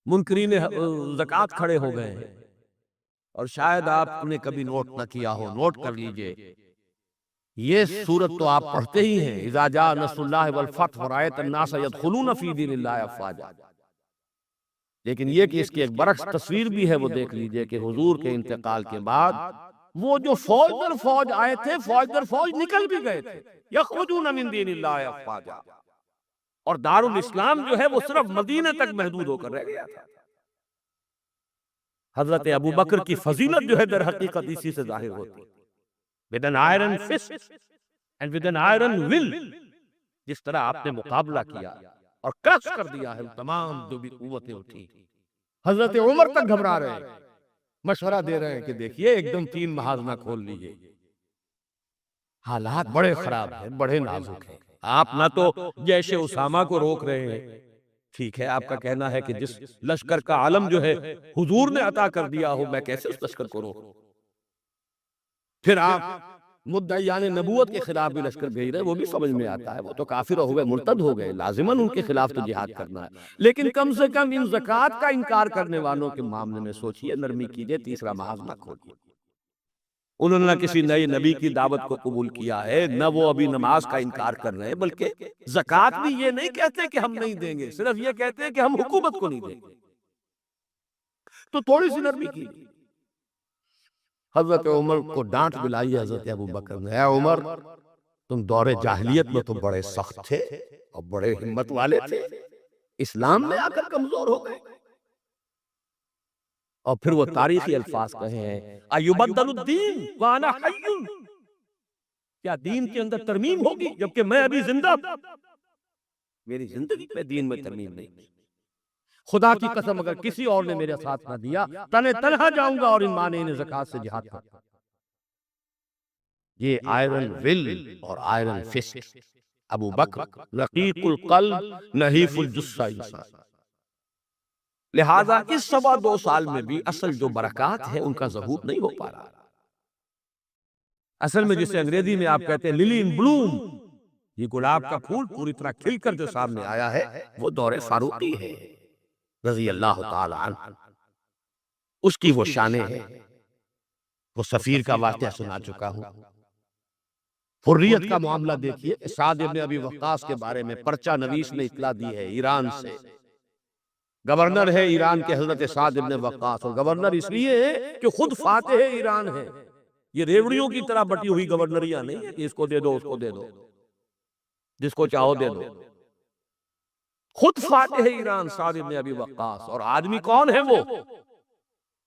منکرین زکوٰۃ کھڑے ہو گئے ہیں، اور شاید آپ نے کبھی نوٹ نہ کیا ہو، نوٹ کر لیجئے، یہ سورت تو آپ پڑھتے ہی ہیں، اذا جاء نصر اللہ والفتح ورأیت الناس يدخلون فی دین اللہ افواجا، لیکن یہ کہ اس کی ایک برعکس تصویر بھی ہے، وہ دیکھ لیجئے کہ حضور کے انتقال کے بعد وہ جو فوج در فوج آئے تھے، فوج در فوج نکل بھی گئے تھے، یخرجون من دین اللہ افواجا، اور دارالاسلام جو ہے وہ صرف مدینہ تک محدود ہو کر رہ گیا تھا۔ حضرت ابو بکر کی فضیلت جو ہے در حقیقت اسی سے ظاہر ہوتی ہے۔ with an iron fist and with an iron will، جس طرح آپ نے مقابلہ کیا اور کرش کر دیا ہے، تمام جو بھی قوتیں اٹھی۔ حضرت عمر تک گھبرا رہے ہیں، مشورہ دے رہے ہیں کہ دیکھیے ایک دم 3 محاذ نہ کھول لیجئے، حالات بڑے خراب ہیں، بڑے نازک ہیں۔ آپ نہ تو جیش اسامہ کو روک رہے ہیں، ٹھیک ہے آپ کا کہنا ہے کہ جس لشکر کا عالم جو ہے حضور نے عطا کر دیا ہو، میں کیسے اس لشکر کو روکوں؟ پھر آپ مدعیان نبوت کے خلاف بھی لشکر بھیج رہے ہیں، وہ بھی سمجھ میں آتا ہے، وہ تو کافر ہو گئے، مرتد ہو گئے، لازماً ان کے خلاف تو جہاد کرنا ہے، لیکن کم سے کم ان زکوٰۃ کا انکار کرنے والوں کے معاملے میں سوچئے، نرمی کیجئے، تیسرا محاذ نہ کھولیے۔ انہوں نے نہ کسی نئے نبی کی دعوت کو قبول کیا ہے، نہ وہ ابھی نماز کا انکار کر رہے ہیں، بلکہ زکوٰۃ بھی یہ نہیں کہتے کہ ہم نہیں دیں گے، صرف یہ کہتے ہیں کہ ہم حکومت کو نہیں دیں گے۔ تو تھوڑی سی نرمی کی۔ حضرت عمر کو ڈانٹ دلائی حضرت ابو بکر نے، اے عمر تم دور جاہلیت میں تو بڑے سخت تھے اور بڑے ہمت والے تھے، اسلام میں آ کر کمزور ہو گئے۔ اور پھر وہ تاریخی الفاظ کہے ہیں، ایبدل الدین وانا حی، کیا دین کے اندر ترمیم ہوگی جبکہ میں ابھی زندہ؟ میری زندگی میں دین میں ترمیم نہیں۔ خدا کی قسم اگر کسی اور نے میرے ساتھ نہ دیا، تنہا جاؤں گا اور ان مانع زکوٰۃ سے جہاد کروں گا۔ یہ آئرن ول اور آئرن فسٹ، ابو بکر رقیق القلب نحیف الجثہ انسان۔ لہذا اس 2.25 سال میں بھی اصل جو برکات ہے ان کا ظہور نہیں ہو پا رہا۔ اصل میں جسے انگریزی میں آپ کہتے ہیں للی ان بلوم، یہ گلاب کا پھول پوری طرح کھل کر جو سامنے آیا ہے، وہ دور فاروقی ہے رضی اللہ تعالی عنہ، اس کی وہ شانیں ہیں۔ وہ سفیر کا واقعہ سنا چکا ہوں، حریت کا معاملہ دیکھیے، سعد ابن ابی وقاص کے بارے میں پرچہ نویس نے اطلاع دی ہے ایران سے، گورنر ہے ایران کے حضرت سعد ابن وقاص، اور گورنر اس لیے ہے کہ خود فاتح ایران ہے، یہ ریوڑیوں کی طرح بٹی ہوئی گورنریاں نہیں ہے کہ اس کو دے دو اس کو دے دو، جس کو چاہو دے دو، خود فاتح ایران سعد ابن ابی وقاص۔ اور آدمی کون ہے وہ؟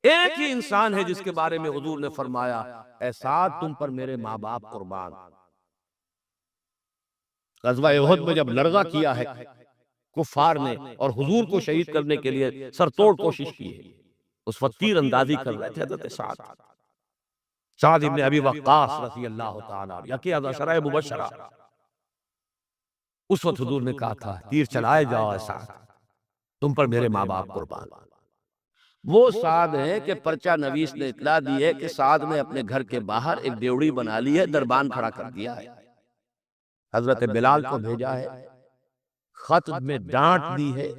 ایک ہی انسان ہے جس کے بارے میں حضور نے فرمایا، اے سعد تم پر میرے ماں باپ قربان۔ غزوہ احد میں جب لڑزہ کیا ہے کفار نے اور حضور کو شہید کرنے کے لیے سر توڑ کوشش کی ہے، اس وقت تیر اندازی کر رہے تھے حضرت سعد ابن ابی وقاص رضی اللہ تعالیٰ عنہ، یکی از عشرہ مبشرہ۔ اس وقت حضور نے کہا تھا تیر چلائے جاؤ اے سعد، تم پر میرے ماں باپ قربان۔ وہ سعد ہیں کہ پرچہ نویس نے اطلاع دی ہے کہ سعد نے اپنے گھر کے باہر ایک ڈیوڑی بنا لی ہے، دربان کھڑا کر دیا ہے، حضرت بلال کو بھیجا ہے، خط میں ڈانٹ دی ہے،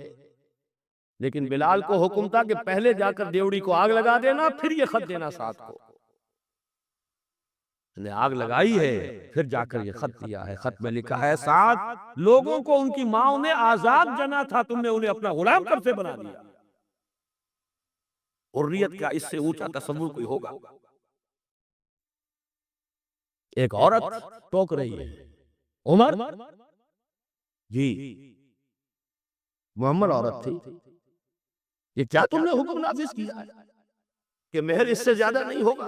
لیکن بلال کو حکم تھا کہ پہلے جا کر ڈیوڑی کو آگ لگا دینا، پھر یہ خط دینا سعد کو۔ نے آگ لگائی ہے، پھر جا کر یہ خط دیا ہے۔ خط میں لکھا ہے سعد، لوگوں کو ان کی ماں نے آزاد جنا تھا، تم نے انہیں اپنا غلام کب سے بنا دیا؟ حریت کا اس سے اونچا تصور کوئی ہوگا؟ ایک عورت ٹوک رہی ہے، عمر جی محمد عورت تھی، یہ کیا تم نے حکم نافذ کیا ہے کہ مہر اس سے زیادہ نہیں ہوگا؟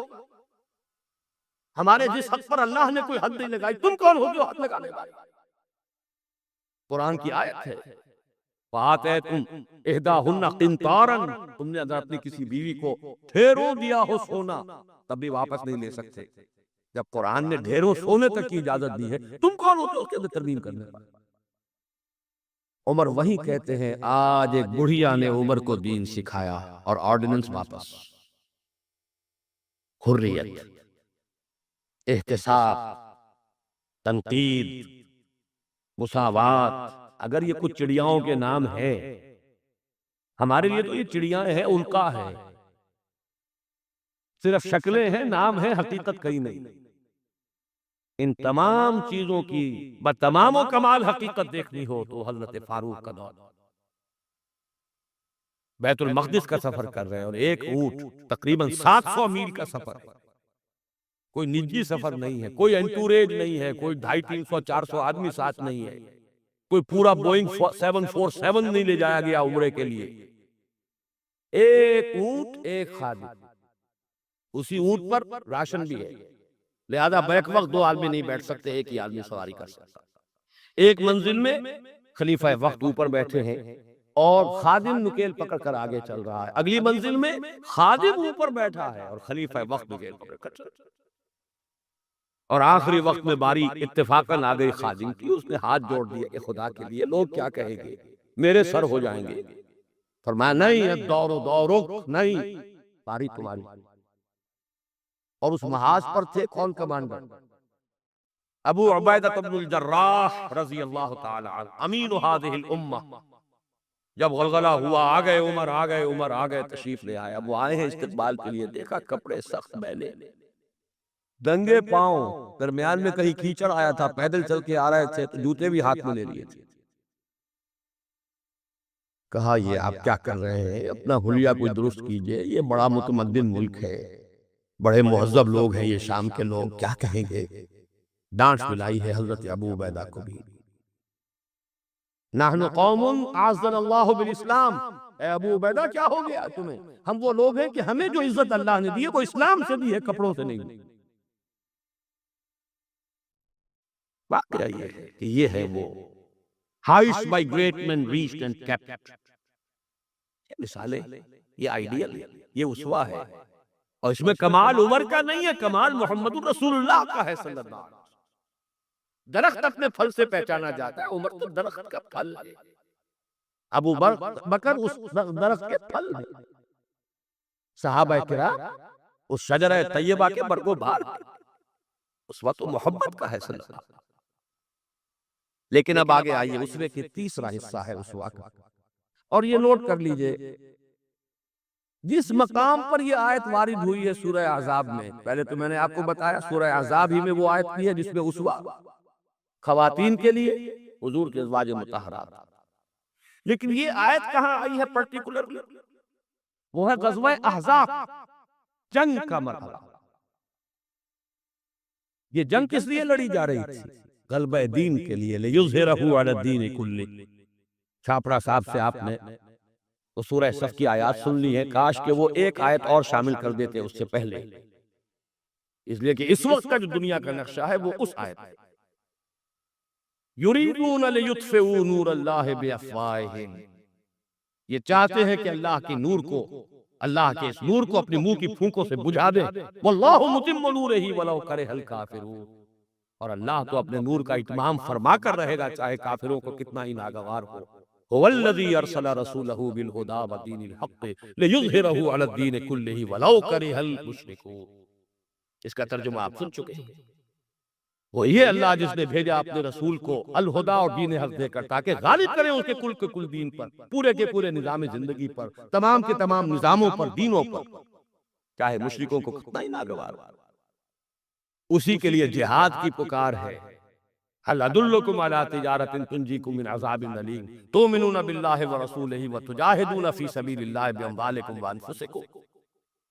ہمارے جس حق پر اللہ نے کوئی حد نہیں لگائی، تم کون ہو جو حد لگانے والے؟ قرآن کی آیت ہے، فَآتَيْتُمْ إِحْدَاهُنَّ قِنْطَارًا، تم نے اگر اپنی کسی بیوی کو ڈھیروں دیا ہو سونا تب بھی واپس نہیں لے سکتے۔ جب قرآن نے ڈھیروں سونے تک کی اجازت دی ہے، تم کون ہو جو اس کے اندر ترمیم کرنے والے؟ عمر وہی کہتے ہیں، آج ایک بڑھیا نے عمر کو دین سکھایا اور آرڈیننس واپس۔ حریت، احتساب، تنقید، مساوات، اگر یہ کچھ چڑیاؤں کے نام ہے، ہمارے لیے تو یہ چڑیاں ہیں، ان کا ہے، صرف شکلیں ہیں، نام ہے، حقیقت کہیں نہیں۔ ان تمام چیزوں کی بتمام و کمال حقیقت دیکھنی ہو تو حضرت فاروق کا دور، بیت المقدس کا سفر کر رہے ہیں، اور ایک اونٹ تقریباً 700 میل کا سفر ہے، کوئی نجی سفر نہیں ہے، کوئی انٹوریج نہیں ہے، کوئی 250 300 400 آدمی ساتھ نہیں ہے، کوئی پورا بوئنگ 747 نہیں لے جایا گیا عمرے کے لیے، ایک اونٹ ایک خادم، اسی اونٹ پر راشن بھی ہے، لہذا بیک وقت 2 آدمی نہیں بیٹھ سکتے، ایک ہی آدمی سواری کر سکتا۔ ایک منزل میں خلیفہ وقت اوپر بیٹھے ہیں اور خادم نکیل پکڑ کر آگے چل رہا ہے، اگلی منزل میں خادم اوپر بیٹھا ہے اور خلیفہ وقت نکیل پکڑ کر چل رہا ہے، اور آخری وقت میں باری اتفاقاً آ گئی خادم کی، اس نے ہاتھ جوڑ دیا کہ خدا کے لیے لوگ کیا کہیں گے، میرے سر ہو جائیں گے۔ فرمایا نہیں، دورک نہیں، باری تمہاری۔ اور اس محاذ پر تھے کون کمانڈر؟ ابو عبیدہ بن الجراح رضی اللہ تعالی عنہ، امین هذه الامہ۔ جب غلغلہ ہوا، آ گئے عمر، آ گئے عمر، آ گئے، تشریف لے آئے۔ اب وہ آئے ہیں استقبال کے لیے، دیکھا کپڑے سخت میلے، دنگے پاؤں، درمیان میں کہیں کیچڑ آیا تھا، پیدل چل کے آ رہے تھے تو جوتے بھی ہاتھ میں لے لیے تھے۔ کہا یہ آپ کیا کر رہے ہیں؟ اپنا حلیہ کوئی درست کیجئے، یہ بڑا متمدن ملک ہے، بڑے مہذب لوگ ہیں یہ شام کے لوگ، کیا کہیں گے؟ ڈانٹ پلائی ہے حضرت ابو عبیدہ کو بھی۔ نحن قوم اعزنا اللہ بالاسلام، اے ابو عبیدہ کیا ہو گیا تمہیں؟ ہم وہ لوگ ہیں کہ ہمیں جو عزت اللہ نے دی ہے وہ اسلام سے دی ہے، کپڑوں سے نہیں۔ واقعہ یہ ہے کہ یہ ہے وہ highest by great man reached and kept, یہ مثالیں، یہ آئیڈیل، یہ اسوہ ہے، اور اس میں کمال عمر کا نہیں ہے، کمال محمد رسول اللہ کا ہے صلی اللہ علیہ وسلم۔ درخت اپنے پھل سے پہچانا جاتا ہے، عمر تو درخت کا پھل ہے، ابو بکر اس درخت کے پھل ہیں، صحابہ کرام اس شجرہ طیبہ کے برگو بھار ہیں، اس وقت محبت کا ہے صلی اللہ علیہ وسلم۔ لیکن اب آگے آئیے، اسوے کی تیسرا حصہ ہے اسوہ کا، اور یہ نوٹ کر لیجئے، جس مقام پر یہ آیت وارد ہوئی ہے سورہ احزاب میں، پہلے تو میں نے آپ کو بتایا سورہ احزاب ہی میں وہ آیت کی ہے جس میں اسوہ خواتین کے لیے، حضور کے ازواج مطہرات، لیکن یہ آیت کہاں آئی ہے پرٹیکولر؟ وہ ہے غزوہ احزاب، جنگ کا مرحلہ۔ یہ جنگ کس لیے لڑی جا رہی تھی؟ غلبہ دین کے لیے، لِیُظْہِرَهُ عَلَى الدِّینِ کُلِّهِ۔ چھاپڑا صاحب سے آپ نے وہ سورہ صف کی آیات سن لی ہے، کاش کہ وہ ایک آیت اور شامل کر دیتے اس سے پہلے، اس لیے کہ اس وقت کا جو دنیا کا نقشہ ہے وہ اس آیت ہے۔ یریدون لیطفئوا نور اللہ بافواہہم، یہ چاہتے ہیں کہ اللہ کے نور کو، اللہ کے اس نور کو اپنے منہ کی پھونکوں سے بجھا دیں، واللہ متم نورہ ولو کرہ الکافرون، اور اللہ تو اپنے نور کا اتمام فرما کر رہے گا چاہے کافروں کو کتنا ہی ناگوار ہو۔ هو الذی ارسل رسولہ بالہدی ودین الحق لیظہرہ علی الدین کلہ ولو کرہ المشرکون۔ اس کا ترجمہ آپ سن چکے ہیں، وہ یہ اللہ جس نے بھیجا اپنے رسول کو الہدا اور دین حق دے کر تاکہ غالب کریں اس کے کل دین پر، پورے کے پورے نظام زندگی پر، تمام کے تمام نظاموں پر، دینوں پر، چاہے مشرکوں کو کتنا ہی ناگوار ہو۔ اسی کے لیے جہاد کی پکار ہے. هل ادلکم علی تجارۃ تنجیکم من عذاب الیم تؤمنون باللہ ورسولہ وتجاہدون فی سبیل اللہ باموالکم وانفسکم.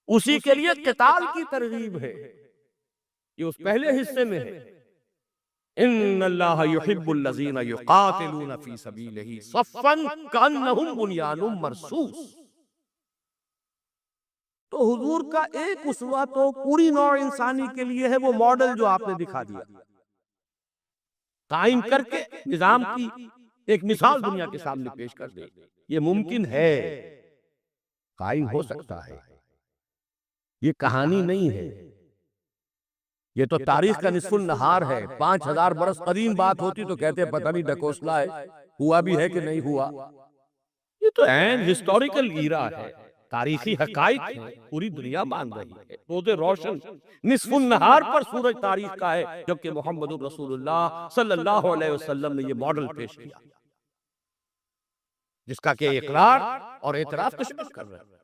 اسی کے لیے قتال کی ترغیب ہے. یہ اس پہلے حصے میں ہے. ان اللہ یحب الذین یقاتلون فی سبیلہ صفا کانہم بنیان مرصوص. تو حضور کا ایک اسوہ تو پوری نوع انسانی کے لیے ہے، وہ ماڈل جو آپ نے دکھا دیا، قائم کر کے نظام کی ایک مثال دنیا کے سامنے پیش کر دے. یہ ممکن ہے، قائم ہو سکتا ہے، یہ کہانی نہیں ہے. یہ تو تاریخ کا نصف النہار ہے. 5000 برس قدیم بات ہوتی تو کہتے پتہ نہیں ڈکوسلا ہے، ہوا بھی ہے کہ نہیں ہوا. یہ تو عین ہسٹوریکل ایرا ہے، تاریخی حقائق ہیں، پوری دنیا مان رہی ہے. روز روشن نصف النہار پر سورج تاریخ کا ہے، جبکہ محمد رسول اللہ صلی اللہ علیہ وسلم نے یہ ماڈل پیش کیا جس کا کہ اقرار اور اعتراف کشمیر کر رہے ہیں.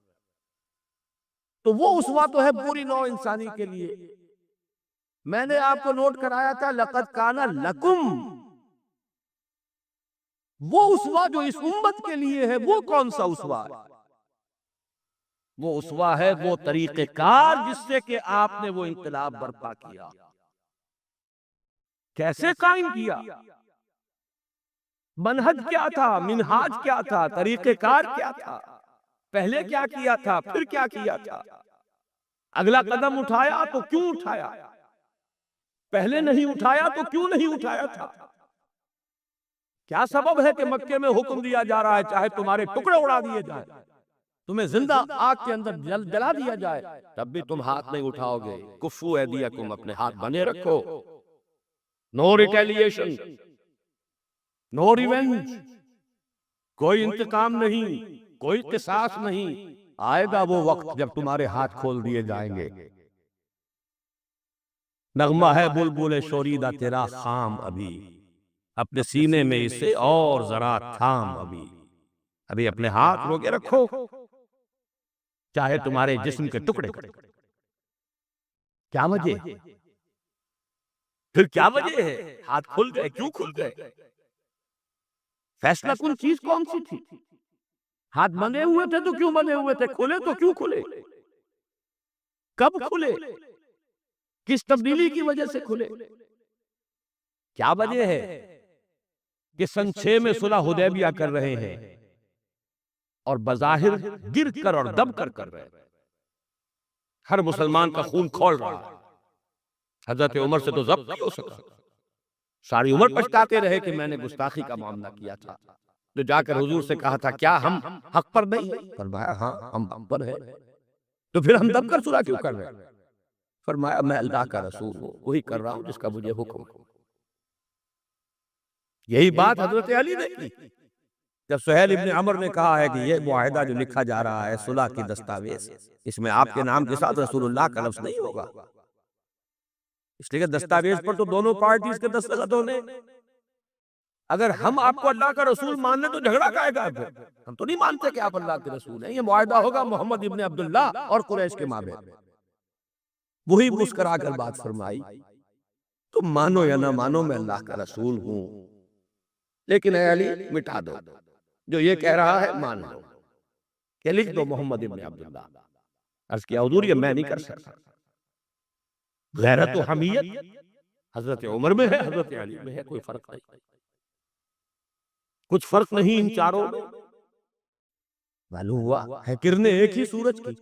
تو وہ اسوہ تو ہے پوری نوع انسانی کے لیے. میں نے آپ کو نوٹ کرایا تھا لقد کان لکم. وہ اسوہ جو اس امت کے لیے ہے وہ کون سا اسوہ ہے؟ وہ اسوہ ہے وہ طریقہ کار جس سے کہ آپ نے وہ انقلاب برپا کیا. کیسے قائم کیا؟ منہج کیا تھا؟ منہاج کیا تھا؟ طریقہ کار کیا تھا؟ پہلے کیا کیا تھا؟ پھر کیا کیا تھا؟ اگلا قدم اٹھایا تو کیوں اٹھایا؟ پہلے نہیں اٹھایا تو کیوں نہیں اٹھایا تھا؟ کیا سبب ہے کہ مکے میں حکم دیا جا رہا ہے چاہے تمہارے ٹکڑے اڑا دیے جائیں، تمہیں زندہ آگ کے اندر جلا دیا جائے، تب بھی تم ہاتھ نہیں اٹھاؤ گے. کفو ایدیکم، اپنے ہاتھ بنے رکھو. نو ریٹیلیشن، نو ریونج، کوئی انتقام نہیں، کوئی قصاص نہیں. آئے گا وہ وقت جب تمہارے ہاتھ کھول دیے جائیں گے. نغمہ ہے بلبل شوریدہ تیرا خام ابھی، اپنے سینے میں اسے اور ذرا تھام ابھی اپنے ہاتھ روکے رکھو، چاہے تمہارے جسم کے ٹکڑے. کیا وجہ؟ پھر کیا وجہ ہے؟ ہاتھ کھل گئے، کیوں کھل گئے؟ فیصلہ کن چیز کون سی تھی؟ ہاتھ بندھے ہوئے تھے تو کیوں بندھے ہوئے تھے؟ کھلے تو کیوں کھلے؟ کب کھلے؟ کس تبدیلی کی وجہ سے کھلے؟ کیا وجہ ہے کہ سن 6 میں صلح حدیبیہ کر رہے ہیں اور بظاہر گر کر اور دب کر رہے ہیں؟ ہر مسلمان کا خون کھول رہا ہے. حضرت عمر سے تو ضبط نہیں ہو سکا. ساری عمر پچھتاتے رہے کہ میں نے گستاخی کا معاملہ کیا تھا. جو جا کر حضور سے کہا تھا کیا ہم حق پر نہیں؟ فرمایا ہاں ہم حق پر ہیں. تو پھر ہم دب کر صلح کیوں کر رہے ہیں؟ فرمایا میں اللہ کا رسول ہوں، وہی کر رہا ہوں جس کا مجھے حکم ہے. یہی بات حضرت علی نے کی جب سہیل ابن عمر نے کہا ہے کہ یہ معاہدہ جو لکھا جا رہا ہے صلح کی دستاویز، اس میں آپ کے نام کے ساتھ رسول اللہ کا لفظ نہیں ہوگا، اس لیے کہ دستاویز پر تو دونوں پارٹیز کے دستخط ہونے. اگر ہم آپ کو اللہ کا رسول مان لیں تو جھگڑا کائے گا؟ پھر ہم تو نہیں مانتے کہ آپ اللہ کے رسول ہیں. یہ معاہدہ ہوگا محمد ابن عبداللہ اور قریش کے مابین. وہی مسکرا کر بات فرمائی، تم مانو یا نہ مانو میں اللہ کا رسول ہوں، لیکن اے علی مٹا دو جو یہ کہہ رہا ہے، مان لو کہ لکھ دو محمد ابن عبداللہ. عرض کیا حضور یہ میں نہیں کر سکتا. غیرت و حمیت حضرت عمر میں ہے، حضرت علی میں ہے، کوئی فرق نہیں. کچھ فرق نہیں ان چاروں میں. معلوم ہوا ہے کرنے ایک ہی سورج کی.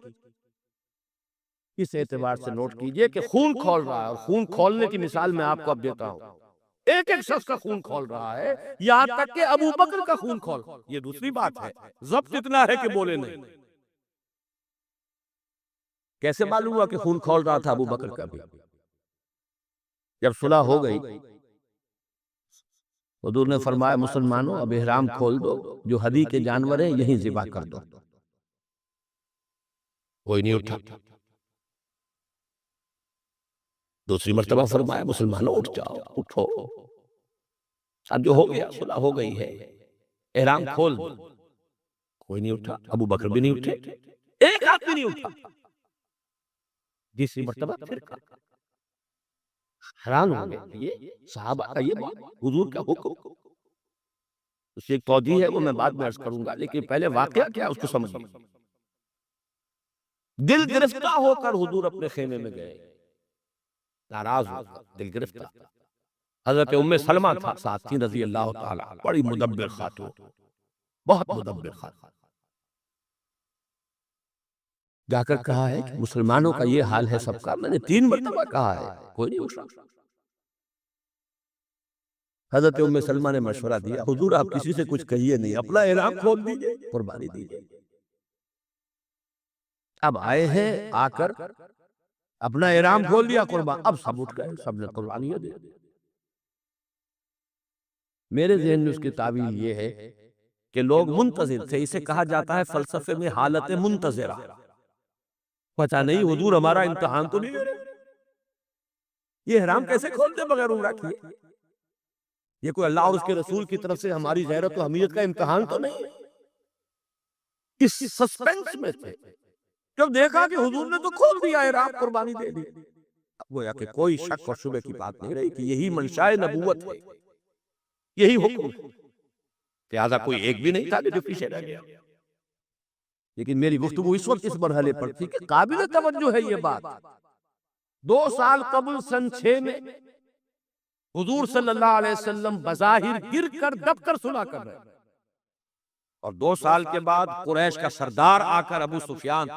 اس اعتبار سے نوٹ کیجئے کہ خون کھول رہا ہے، اور خون کھولنے کی مثال میں آپ کو اب دیتا ہوں. ایک ایک شخص کا خون کھول رہا ہے، یہاں تک کہ ابو بکر کا خون کھول. یہ دوسری بات ہے، ضبط اتنا ہے کہ بولے نہیں. کیسے معلوم ہوا کہ خون کھول رہا تھا ابو بکر کا بھی؟ جب صلح ہو گئی حضور نے فرمایا مسلمانوں اب احرام کھول دو، جو ہدی کے جانور ہیں یہیں ذبح کر دو. کوئی نہیں اٹھا. دوسری مرتبہ فرمایا مسلمانوں اٹھ جاؤ، اٹھو، اب جو ہو گیا صلح ہو گئی ہے، احرام کھول دو. کوئی نہیں اٹھا. ابو بکر بھی نہیں اٹھے، ایک آدمی نہیں اٹھا. تیسری مرتبہ پھر کہا حیران ہوں گے یہ صحابہ کا یہ بات، حضور کا حکم، اس کی ایک توجیہ ہے وہ میں بعد میں عرض کروں گا، لیکن پہلے واقعہ کیا ہے اس کو سمجھیے۔ دل گرفتہ ہو کر حضور اپنے خیمے میں گئے، ناراض ہو کر، دل گرفتہ۔ حضرت ام سلمہ تھا ساتھ تھی رضی اللہ تعالی، بڑی مدبر خاتون، بہت مدبر خاتون۔ جا کر کہا ہے کہ مسلمانوں کا یہ حال ہے سب کا، میں نے 3 مرتبہ کہا ہے، کوئی نہیں اٹھا۔ حضرت ام سلمہ نے مشورہ دیا، حضور آپ کسی سے کچھ کہیے نہیں، اپنا احرام کھول دیجئے، قربانی دیجئے۔ اب آئے ہیں، آ کر اپنا احرام کھول دیا، قربان، اب سب اٹھ گئے، سب نے قربانیاں دی۔ میرے ذہن میں اس کی تعویل یہ ہے کہ لوگ منتظر تھے، اسے کہا جاتا ہے فلسفے میں حالت منتظرہ۔ پتہ نہیں حضور ہمارا امتحان تو نہیں لے رہے، یہ احرام کیسے کھولتے بغیر عمرہ کیے؟ یہ کوئی اللہ اور اس کے رسول کی طرف سے ہماری غیرت و حمیت کا امتحان تو نہیں؟ اس سسپینس میں تھے، جب دیکھا کہ حضور نے تو کھول دیا احرام، قربانی دے دی، اب گویا کہ کوئی شک اور شبہ کی بات نہیں رہی کہ یہی منشاء نبوت ہے، یہی حکم ہے، لہذا کوئی ایک بھی نہیں تھا کہ جو پیچھے رہ گیا۔ لیکن میری گفتگو اس وقت اس مرحلے پر تھی کہ قابل توجہ ہے یہ بات۔ 2 سال قبل سن 6 میں حضور صلی اللہ علیہ وسلم بظاہر گر کر دب کر صلح کر رہے، اور 2 سال کے بعد قریش کا سردار آ کر ابو سفیان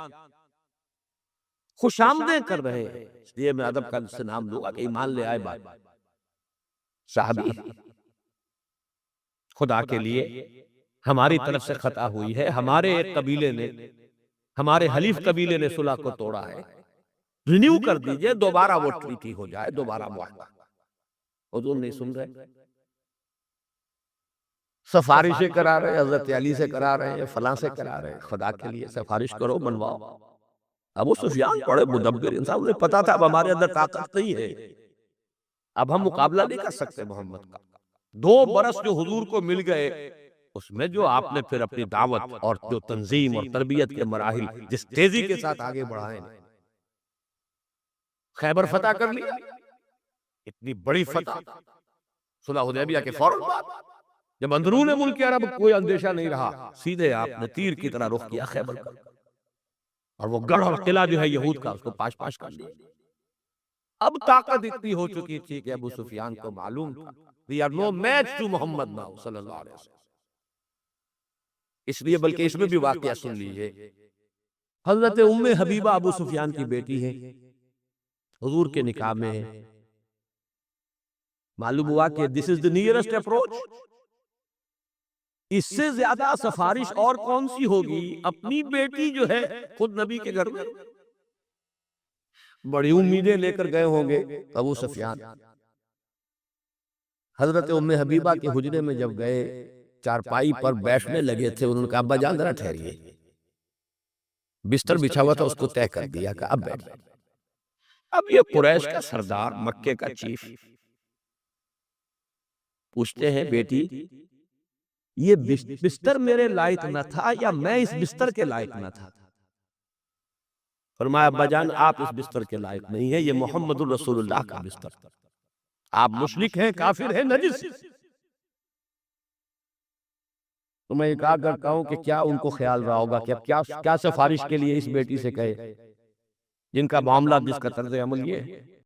خوش آمدیں کر رہے ہیں۔ اس لیے میں ادب کا سے نام لوں گا کہ ایمان لے آئے بات صحابی، خدا کے لیے ہماری طرف سے خطا ہوئی ہے، ہمارے ایک قبیلے نے، ہمارے حلیف قبیلے نے صلح کو توڑا ہے، رینیو کر دیجئے، دوبارہ وہ ٹریٹی ہو جائے، دوبارہ معاہدہ۔ حضور نہیں سن رہے، سفارشیں کرا رہے، حضرت علی سے کرا رہے ہیں، فلاں سے کرا رہے ہیں، خدا کے لیے سفارش کرو، بنواؤ۔ ابو سفیان بڑے مدبر انسان، انہیں پتا تھا اب ہمارے اندر طاقت نہیں ہے، اب ہم مقابلہ نہیں کر سکتے محمد کا۔ 2 برس جو حضور کو مل گئے، اس میں جو آپ نے پھر اپنی دعوت اور جو تنظیم اور تربیت کے مراحل جس تیزی کے ساتھ آگے بڑھائے، خیبر فتح کر لیا، اتنی بڑی فتح، صلح حدیبیہ کے فوراً بعد، جب اندرون ملک عرب کوئی اندیشہ نہیں رہا، سیدھے آپ نے تیر کی طرح رخ کیا خیبر کا، اور وہ گڑھ اور قلعہ جو ہے یہود کا، اس کو پاش پاش کر لیا۔ اب طاقت اتنی ہو چکی تھی کہ ابو سفیان کو معلوم تھا we are no match to Muhammad now صلی اللہ علیہ وسلم۔ اس لیے بلکہ اس میں بھی واقعہ سن لیجئے، حضرت ام حبیبہ ابو سفیان کی بیٹی ہے، حضور کے نکاح میں ہے، معلوم ہوا کہ this is the nearest approach، اس سے زیادہ سفارش اور کون سی ہوگی؟ اپنی بیٹی جو ہے خود نبی کے گھر میں، بڑی امیدیں لے کر گئے ہوں گے ابو سفیان۔ حضرت ام حبیبہ کے حجرے میں جب گئے، چارپائی پر بیٹھنے لگے تھے، انہوں نے کہا ابا جان ذرا ٹھہریے، بستر بچھا ہوا تھا اس کو طے کر دیا کہ اب بیٹھ۔ اب یہ قریش کا سردار، مکے کا چیف، پوچھتے ہیں بیٹی یہ بستر میرے لائق نہ تھا یا میں اس بستر کے لائق نہ تھا؟ فرمایا ابا جان آپ اس بستر کے لائق نہیں ہیں، یہ محمد الرسول اللہ کا بستر، آپ مشرک ہیں، کافر ہیں، نجس۔ تو میں یہ کہا کرتا ہوں کہ کیا ان کو خیال رہا ہوگا کہ اب کیا سفارش کے لیے اس بیٹی سے کہے جن کا معاملہ جس کا طرز عمل یہ ہے۔